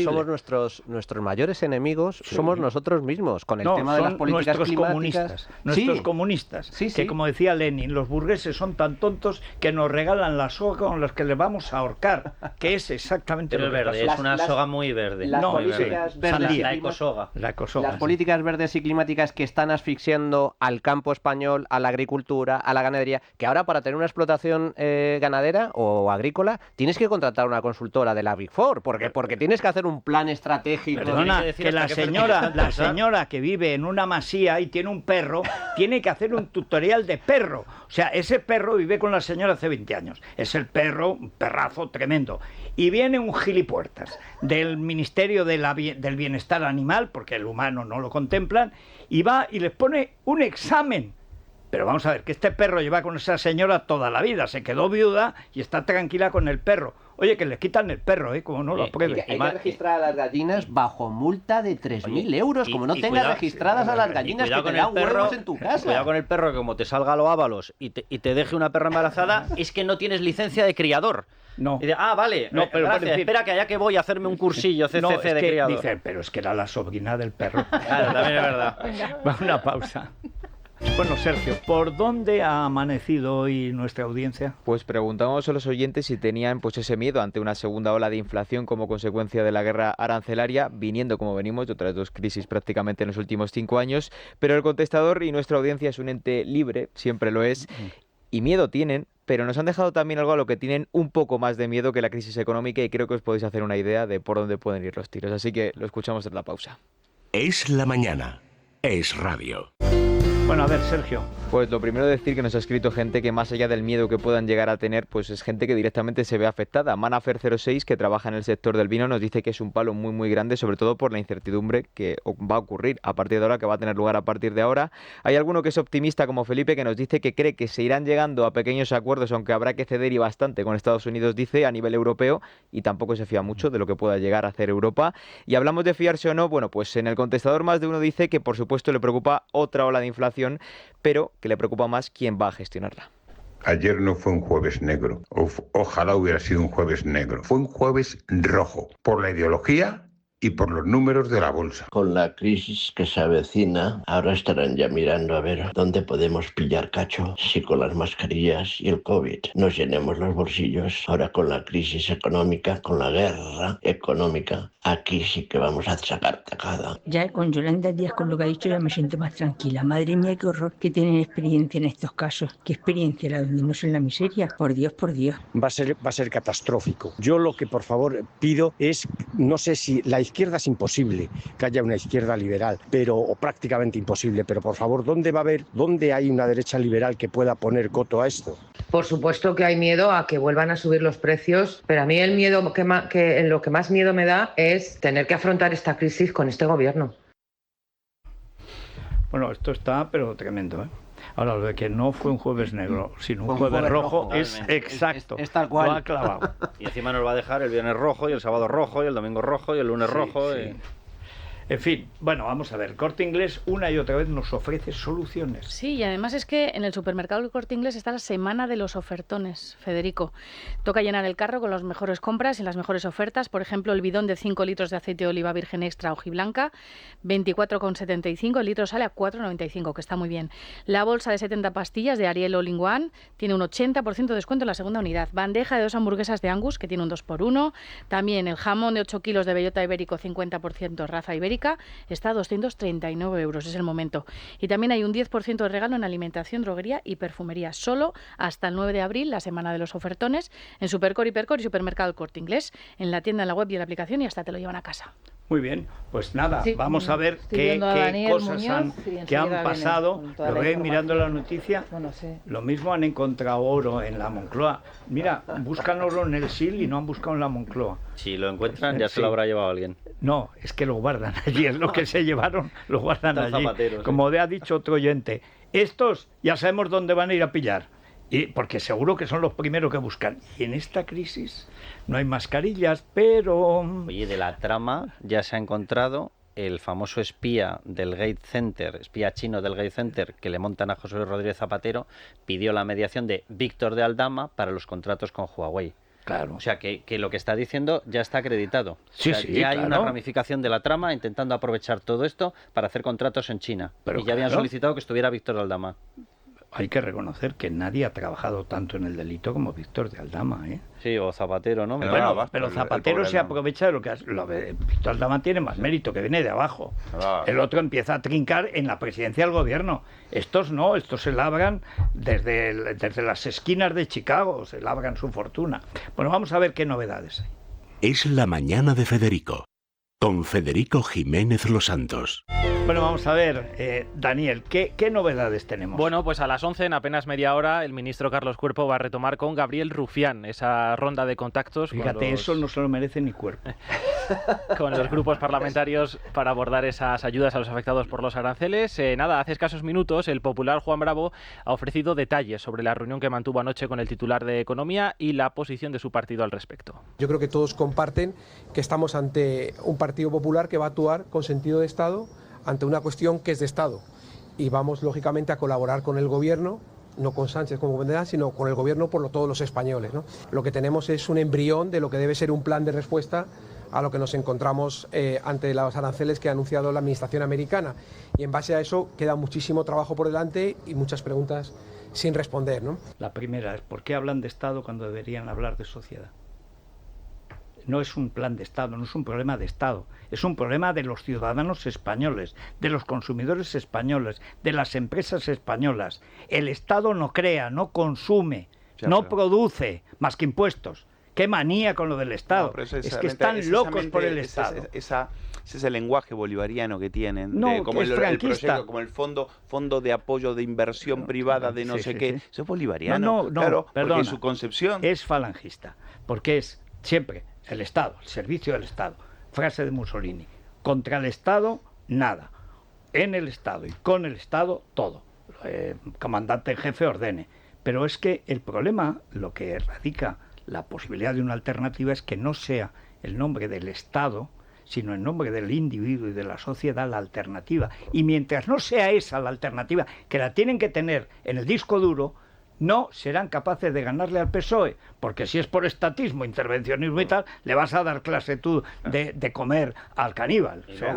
E: nuestros mayores enemigos, somos nosotros mismos, con el tema de las políticas climáticas.
A: Nuestros comunistas, que como decía Lenin, los burgueses son tan tontos que nos regalan la soga con las que les vamos a ahorcar, que es exactamente
D: lo que
A: verde,
D: es una soga muy verde.
E: Las políticas verdes,
D: la ecosoga.
E: Las políticas verdes y climáticas que están asfixiando al campo español, a la agricultura, a la ganadería, que ahora para tener una explotación ganadera o agrícola tienes que contratar una consultora de la Big Four, porque tienes que hacer un plan estratégico.
A: Perdona, que la señora que vive en una masía y tiene un perro, tiene que hacer un tutorial de perro. O sea, ese perro vive con la señora hace 20 años. Es el perro, un perrazo tremendo. Y viene un gilipuertas del Ministerio del Bienestar Animal, porque el humano no lo contemplan, y va y les pone un examen. Pero vamos a ver, que este perro lleva con esa señora toda la vida, se quedó viuda y está tranquila con el perro. Oye, que le quitan el perro, como no lo apruebe.
E: Hay que registrar a las gallinas bajo multa de 3.000 euros. Como no tengas registradas a las gallinas, que te dan huevos en tu casa.
D: Cuidado con el perro, que como te salga a lo Ábalos y te deje una perra embarazada, es que no tienes licencia de criador.
A: No.
D: Y dice, vale,
A: no, pero
D: gracias, espera que allá que voy a hacerme un cursillo CCC de criador.
A: Dice, pero es que era la sobrina del perro.
D: Claro, también es verdad.
A: Va una pausa. Bueno, Sergio, ¿por dónde ha amanecido hoy nuestra audiencia?
N: Pues preguntamos a los oyentes si tenían ese miedo ante una segunda ola de inflación como consecuencia de la guerra arancelaria, viniendo como venimos de otras 2 crisis prácticamente en los últimos 5 años, pero el contestador y nuestra audiencia es un ente libre, siempre lo es, y miedo tienen, pero nos han dejado también algo a lo que tienen un poco más de miedo que la crisis económica, y creo que os podéis hacer una idea de por dónde pueden ir los tiros, así que lo escuchamos tras la pausa.
J: Es la mañana, es radio.
A: Bueno, a ver, Sergio.
N: Pues lo primero decir que nos ha escrito gente que más allá del miedo que puedan llegar a tener, pues es gente que directamente se ve afectada. Manafer06, que trabaja en el sector del vino, nos dice que es un palo muy muy grande, sobre todo por la incertidumbre que va a ocurrir a partir de ahora, que va a tener lugar a partir de ahora. Hay alguno que es optimista como Felipe, que nos dice que cree que se irán llegando a pequeños acuerdos, aunque habrá que ceder y bastante con Estados Unidos, dice, a nivel europeo, y tampoco se fía mucho de lo que pueda llegar a hacer Europa. Y hablamos de fiarse o no, bueno, pues en el contestador más de uno dice que por supuesto le preocupa otra ola de inflación, pero que le preocupa más quién va a gestionarla.
O: Ayer no fue un jueves negro, ojalá hubiera sido un jueves negro, fue un jueves rojo, por la ideología y por los números de la bolsa.
P: Con la crisis que se avecina, ahora estarán ya mirando a ver dónde podemos pillar cacho, si con las mascarillas y el COVID nos llenemos los bolsillos. Ahora con la crisis económica, con la guerra económica, aquí sí que vamos a sacar tacada.
Q: Ya con Yolanda Díaz, con lo que ha dicho, ya me siento más tranquila. Madre mía, qué horror que tienen experiencia en estos casos. ¿Qué experiencia? La de hundirnos en la miseria. Por Dios, por Dios.
R: Va a ser catastrófico. Yo lo que por favor pido es, no sé si la izquierda es imposible que haya una izquierda liberal, o prácticamente imposible, pero por favor, ¿dónde hay una derecha liberal que pueda poner coto a esto?
S: Por supuesto que hay miedo a que vuelvan a subir los precios, pero a mí el miedo lo que más miedo me da es tener que afrontar esta crisis con este gobierno.
A: Bueno, esto está pero tremendo, ¿eh? Ahora, lo de que no fue un jueves negro, sino un jueves rojo, es exacto.
E: Es tal cual.
A: Lo ha clavado.
D: Y encima nos va a dejar el viernes rojo, y el sábado rojo, y el domingo rojo, y el lunes rojo.
A: Sí. En fin, bueno, vamos a ver. Corte Inglés una y otra vez nos ofrece soluciones.
K: Sí, y además es que en el supermercado del Corte Inglés está la semana de los ofertones, Federico. Toca llenar el carro con las mejores compras y las mejores ofertas. Por ejemplo, el bidón de 5 litros de aceite de oliva virgen extra hojiblanca, 24,75. El litro sale a 4,95, que está muy bien. La bolsa de 70 pastillas de Ariel All in One tiene un 80% de descuento en la segunda unidad. Bandeja de 2 hamburguesas de Angus, que tiene un 2x1. También el jamón de 8 kilos de bellota ibérico, 50% raza ibérica. América está a 239 euros, es el momento. Y también hay un 10% de regalo en alimentación, droguería y perfumería, solo hasta el 9 de abril, la semana de los ofertones, en Supercor, Hipercor y Supermercado El Corte Inglés, en la tienda, en la web y en la aplicación, y hasta te lo llevan a casa.
A: Muy bien, pues nada, vamos a ver qué cosas han pasado. Lo ven mirando la noticia. Lo mismo han encontrado oro en la Moncloa. Mira, buscan oro en el SIL y no han buscado en la Moncloa.
D: Si lo encuentran, ya se lo habrá llevado alguien.
A: No, es que lo guardan allí, es lo que se llevaron, lo guardan allí. Como ha dicho otro oyente, estos ya sabemos dónde van a ir a pillar. Y porque seguro que son los primeros que buscan. Y en esta crisis no hay mascarillas, pero...
D: Oye, de la trama ya se ha encontrado el famoso espía del Gate Center, espía chino del Gate Center, que le montan a José Luis Rodríguez Zapatero, pidió la mediación de Víctor de Aldama para los contratos con Huawei.
A: Claro.
D: O sea, que lo que está diciendo ya está acreditado.
A: Sí,
D: o sea, ya hay una ramificación de la trama intentando aprovechar todo esto para hacer contratos en China. Pero y ya habían solicitado que estuviera Víctor de Aldama.
A: Hay que reconocer que nadie ha trabajado tanto en el delito como Víctor de Aldama, ¿eh?
D: Sí, o Zapatero, ¿no?
A: Pero Zapatero se aprovecha de lo que hace. Víctor Aldama tiene más mérito, que viene de abajo. El otro empieza a trincar en la presidencia del gobierno. Estos no, estos se labran desde las esquinas de Chicago, se labran su fortuna. Bueno, vamos a ver qué novedades hay.
J: Es la mañana de Federico, con Federico Jiménez Los Santos.
A: Bueno, vamos a ver, Daniel, ¿qué novedades tenemos?
T: Bueno, pues a las 11, en apenas media hora, el ministro Carlos Cuerpo va a retomar con Gabriel Rufián esa ronda de contactos.
A: Fíjate, eso no se lo merece ni Cuerpo.
T: Con los grupos parlamentarios para abordar esas ayudas a los afectados por los aranceles. Hace escasos minutos, el popular Juan Bravo ha ofrecido detalles sobre la reunión que mantuvo anoche con el titular de Economía y la posición de su partido al respecto.
U: Yo creo que todos comparten que estamos ante un Partido Popular que va a actuar con sentido de Estado ante una cuestión que es de Estado, y vamos lógicamente a colaborar con el gobierno, no con Sánchez como comandante, sino con el gobierno por todos los españoles, ¿no? Lo que tenemos es un embrión de lo que debe ser un plan de respuesta a lo que nos encontramos ante los aranceles que ha anunciado la administración americana, y en base a eso queda muchísimo trabajo por delante y muchas preguntas sin responder, ¿no?
A: La primera es, ¿por qué hablan de Estado cuando deberían hablar de sociedad? No es un plan de Estado, no es un problema de Estado, es un problema de los ciudadanos españoles, de los consumidores españoles, de las empresas españolas. El Estado no crea, no consume, no produce más que impuestos. ¡Qué manía con lo del Estado! No, es que están locos por el Estado.
C: Ese es el lenguaje bolivariano que tienen,
A: no,
C: como
A: que es franquista.
C: Proyecto, como el fondo de apoyo de inversión privada de no sé qué. Eso es bolivariano, claro,
A: perdona,
C: porque su concepción
A: es falangista, porque es siempre el Estado, el servicio del Estado. Frase de Mussolini: contra el Estado, nada. En el Estado y con el Estado, todo. Comandante en jefe ordene. Pero es que el problema, lo que radica la posibilidad de una alternativa, es que no sea el nombre del Estado, sino el nombre del individuo y de la sociedad la alternativa. Y mientras no sea esa la alternativa, que la tienen que tener en el disco duro, no serán capaces de ganarle al PSOE, porque si es por estatismo, intervencionismo y tal, le vas a dar clase tú de comer al caníbal. O sea,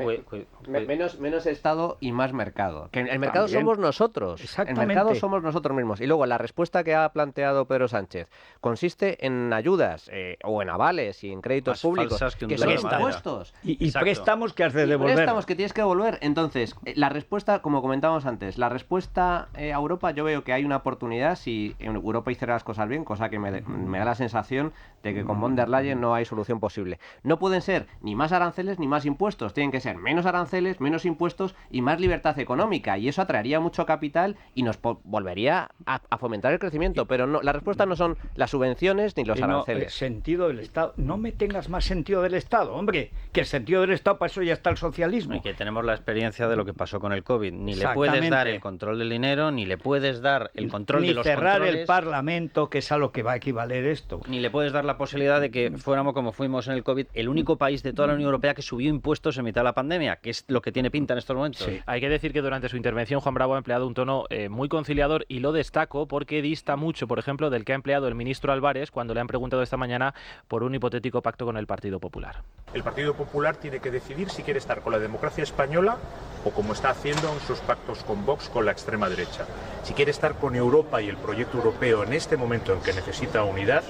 E: menos Estado y más mercado. Que el mercado también somos nosotros.
A: Exactamente.
E: El mercado somos nosotros mismos. Y luego la respuesta que ha planteado Pedro Sánchez consiste en ayudas o en avales y en créditos públicos que son impuestos.
A: Y préstamos que has de devolver.
E: Préstamos que tienes que devolver. Entonces, la respuesta, como comentábamos antes, la respuesta a Europa, yo veo que hay una oportunidad si Europa hiciera las cosas bien, cosa que me da la sensación de que con von der Leyen no hay solución posible. No pueden ser ni más aranceles ni más impuestos, tienen que ser menos aranceles, menos impuestos y más libertad económica, y eso atraería mucho capital y nos volvería a fomentar el crecimiento, pero no, la respuesta no son las subvenciones ni los aranceles.
A: Sentido del Estado, no me tengas más sentido del Estado, hombre, que el sentido del Estado, para eso ya está el socialismo.
D: Y que tenemos la experiencia de lo que pasó con el COVID, ni le puedes dar el control del dinero, ni le puedes dar el control de los
A: cerrar el Parlamento, que es a lo que va a equivaler esto.
D: Ni le puedes dar la posibilidad de que fuéramos, como fuimos en el COVID, el único país de toda la Unión Europea que subió impuestos en mitad de la pandemia, que es lo que tiene pinta en estos momentos.
T: Sí. Hay que decir que durante su intervención Juan Bravo ha empleado un tono muy conciliador, y lo destaco porque dista mucho, por ejemplo, del que ha empleado el ministro Álvarez cuando le han preguntado esta mañana por un hipotético pacto con el Partido Popular.
V: El Partido Popular tiene que decidir si quiere estar con la democracia española o, como está haciendo en sus pactos con Vox, con la extrema derecha. Si quiere estar con Europa y el proyecto europeo en este momento en que necesita unidad,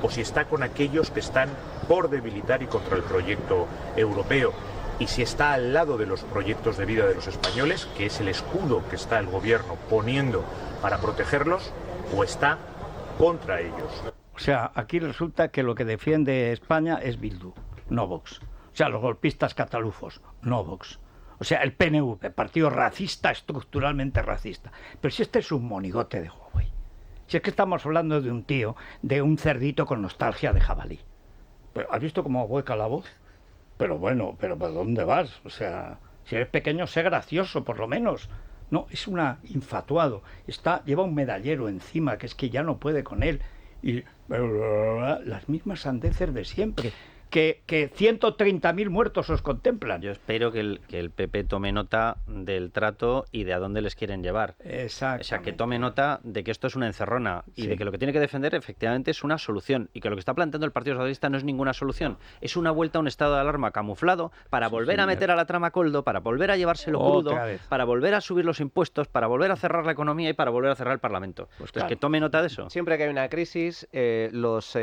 V: o si está con aquellos que están por debilitar y contra el proyecto europeo. y si está al lado de los proyectos de vida de los españoles, que es el escudo que está el gobierno poniendo para protegerlos, o está contra ellos.
A: O sea, aquí resulta que lo que defiende España es Bildu, no Vox. O sea, los golpistas catalufos, no Vox. O sea, el PNV, partido racista, estructuralmente racista. Pero si este es un monigote de Huawei. Si es que estamos hablando de un tío, de un cerdito con nostalgia de jabalí. Pero, ¿has visto cómo hueca la voz? Pero bueno, ¿pero por dónde vas? O sea, si eres pequeño, sé gracioso, por lo menos. No, es un infatuado. Lleva un medallero encima, que es que ya no puede con él. Y las mismas sandeces de siempre. Que 130.000 muertos os contemplan.
D: Yo espero que el PP tome nota del trato y de a dónde les quieren llevar.
A: Exacto.
D: O sea, que tome nota de que esto es una encerrona y de que lo que tiene que defender efectivamente es una solución y que lo que está planteando el Partido Socialista no es ninguna solución. Es una vuelta a un estado de alarma camuflado para volver a meter a la trama Coldo, para volver a llevárselo crudo, para volver a subir los impuestos, para volver a cerrar la economía y para volver a cerrar el Parlamento. Pues entonces, que tome nota de eso.
E: Siempre que hay una crisis, los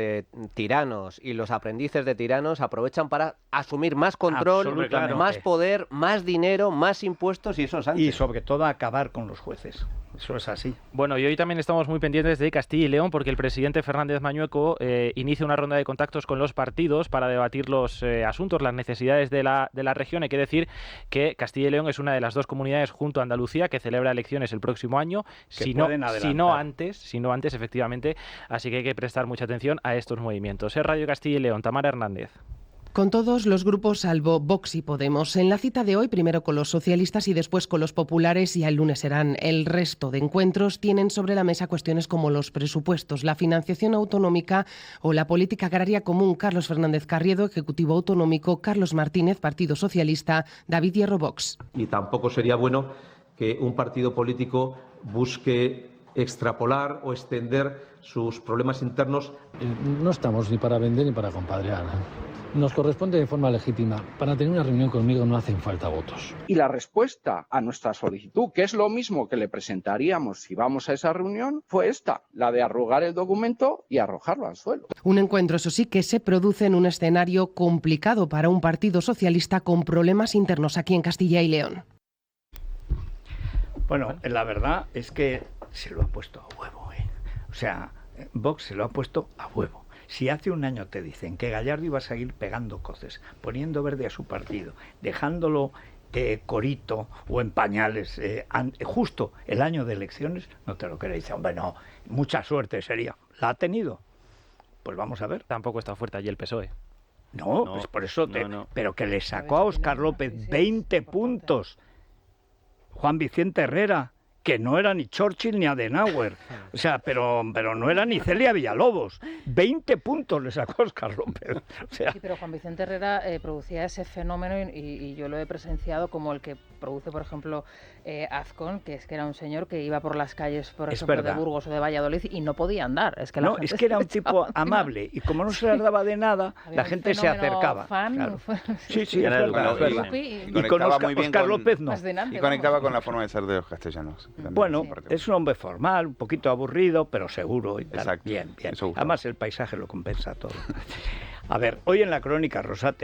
E: tiranos y los aprendices de tiranos aprovechan para asumir más control, más poder, más dinero, más impuestos y eso es antes.
A: Y sobre todo acabar con los jueces. Eso es así.
T: Bueno, y hoy también estamos muy pendientes de Castilla y León porque el presidente Fernández Mañueco inicia una ronda de contactos con los partidos para debatir los asuntos, las necesidades de la región. Hay que decir que Castilla y León es una de las dos comunidades junto a Andalucía que celebra elecciones el próximo año, si no antes, efectivamente. Así que hay que prestar mucha atención a estos movimientos. Es Radio Castilla y León, Tamara Hernández.
F: Con todos los grupos salvo Vox y Podemos. En la cita de hoy, primero con los socialistas y después con los populares, y el lunes serán el resto de encuentros, tienen sobre la mesa cuestiones como los presupuestos, la financiación autonómica o la política agraria común. Carlos Fernández Carriedo, Ejecutivo Autonómico, Carlos Martínez, Partido Socialista, David Hierro, Vox.
G: Y tampoco sería bueno que un partido político busque extrapolar o extender sus problemas internos.
W: No estamos ni para vender ni para compadrear. Nos corresponde de forma legítima. Para tener una reunión conmigo no hacen falta votos.
X: Y la respuesta a nuestra solicitud, que es lo mismo que le presentaríamos si vamos a esa reunión, fue esta, la de arrugar el documento y arrojarlo al suelo.
F: Un encuentro, eso sí, que se produce en un escenario complicado para un partido socialista con problemas internos aquí en Castilla y León.
A: Bueno, la verdad es que se lo ha puesto a huevo, O sea, Vox se lo ha puesto a huevo. Si hace un año te dicen que Gallardo iba a seguir pegando coces, poniendo verde a su partido, dejándolo corito o en pañales justo el año de elecciones, no te lo crees. Dice, hombre, no, mucha suerte sería. ¿La ha tenido? Pues vamos a ver.
T: Tampoco está fuerte allí el PSOE.
A: No, pues por eso pero que le sacó a Óscar López 20 puntos. Juan Vicente Herrera, que no era ni Churchill ni Adenauer, o sea, pero no era ni Celia Villalobos. 20 puntos le sacó Óscar López. O sea.
B: Sí, pero Juan Vicente Herrera producía ese fenómeno y yo lo he presenciado como el que produce, por ejemplo, Azcón, que es que era un señor que iba por las calles, por ejemplo, de Burgos o de Valladolid y no podía andar. Es que
A: era un tipo amable y como no se les daba de nada, la gente se acercaba. Claro. Sí, era es verdad.
C: Y con
A: Óscar López no.
C: Y conectaba con la forma de ser de los castellanos.
A: Bueno, es un hombre formal, un poquito aburrido, pero seguro y tal. Exacto. Bien. Además el paisaje lo compensa todo. A ver, hoy en la Crónica Rosa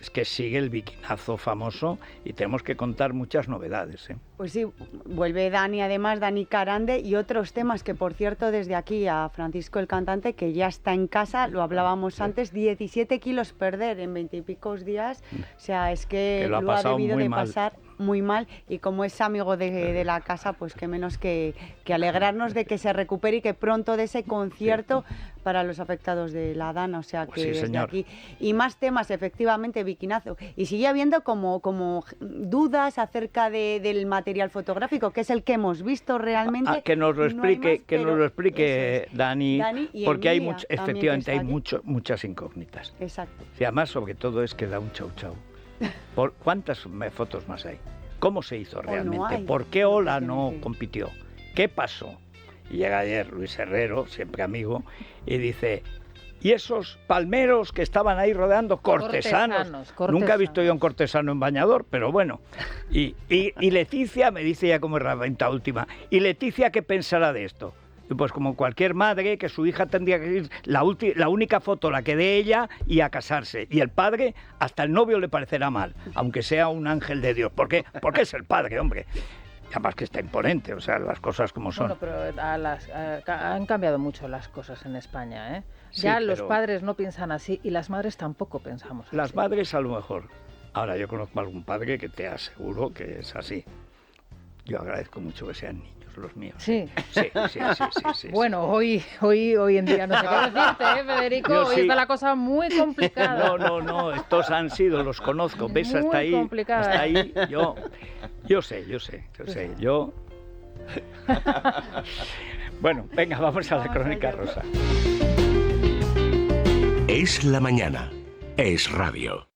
A: es que sigue el biquinazo famoso y tenemos que contar muchas novedades.
M: Pues sí, vuelve Dani Carande y otros temas que, por cierto, desde aquí a Francisco el cantante, que ya está en casa, lo hablábamos antes, 17 kilos perder en 20 y picos días, o sea, es que lo ha debido de pasar muy mal y como es amigo de la casa, pues qué menos que alegrarnos de que se recupere y que pronto de ese concierto para los afectados de la Dana, o sea que desde aquí. Y más temas, efectivamente, biquinazo. Y sigue habiendo como dudas acerca del material fotográfico, que es el que hemos visto realmente.
A: Que nos lo explique Dani, porque efectivamente hay muchas incógnitas.
M: Exacto.
A: Y además, sobre todo, es que da un chau. ¿Cuántas fotos más hay? ¿Cómo se hizo realmente? ¿Por qué Ola no compitió? ¿Qué pasó? Y llega ayer Luis Herrero, siempre amigo, y dice, ¿y esos palmeros que estaban ahí rodeando? Cortesanos. Nunca he visto yo un cortesano en bañador, pero bueno. Y Leticia, me dice ya como herramienta última, ¿y Leticia qué pensará de esto? Pues como cualquier madre, que su hija tendría que ir la única foto, la que dé ella, y a casarse. Y el padre, hasta el novio le parecerá mal, aunque sea un ángel de Dios. ¿Por qué? Porque es el padre, hombre. Además que está imponente, o sea, las cosas como son.
B: Bueno, pero han cambiado mucho las cosas en España, ¿eh?
A: Sí,
B: ya los padres no piensan así y las madres tampoco pensamos así.
A: Las madres a lo mejor. Ahora, yo conozco a algún padre que te aseguro que es así. Yo agradezco mucho que sean niños los míos.
B: Sí.
A: Sí.
B: Bueno, hoy en día no sé qué decirte, Federico. Hoy está la cosa muy complicada.
A: No, estos han sido, los conozco. ¿Ves?
B: Muy
A: hasta ahí.
B: complicada.
A: Hasta ahí, yo sé. Bueno, venga, vamos a la crónica rosa.
J: Es la mañana. Es radio.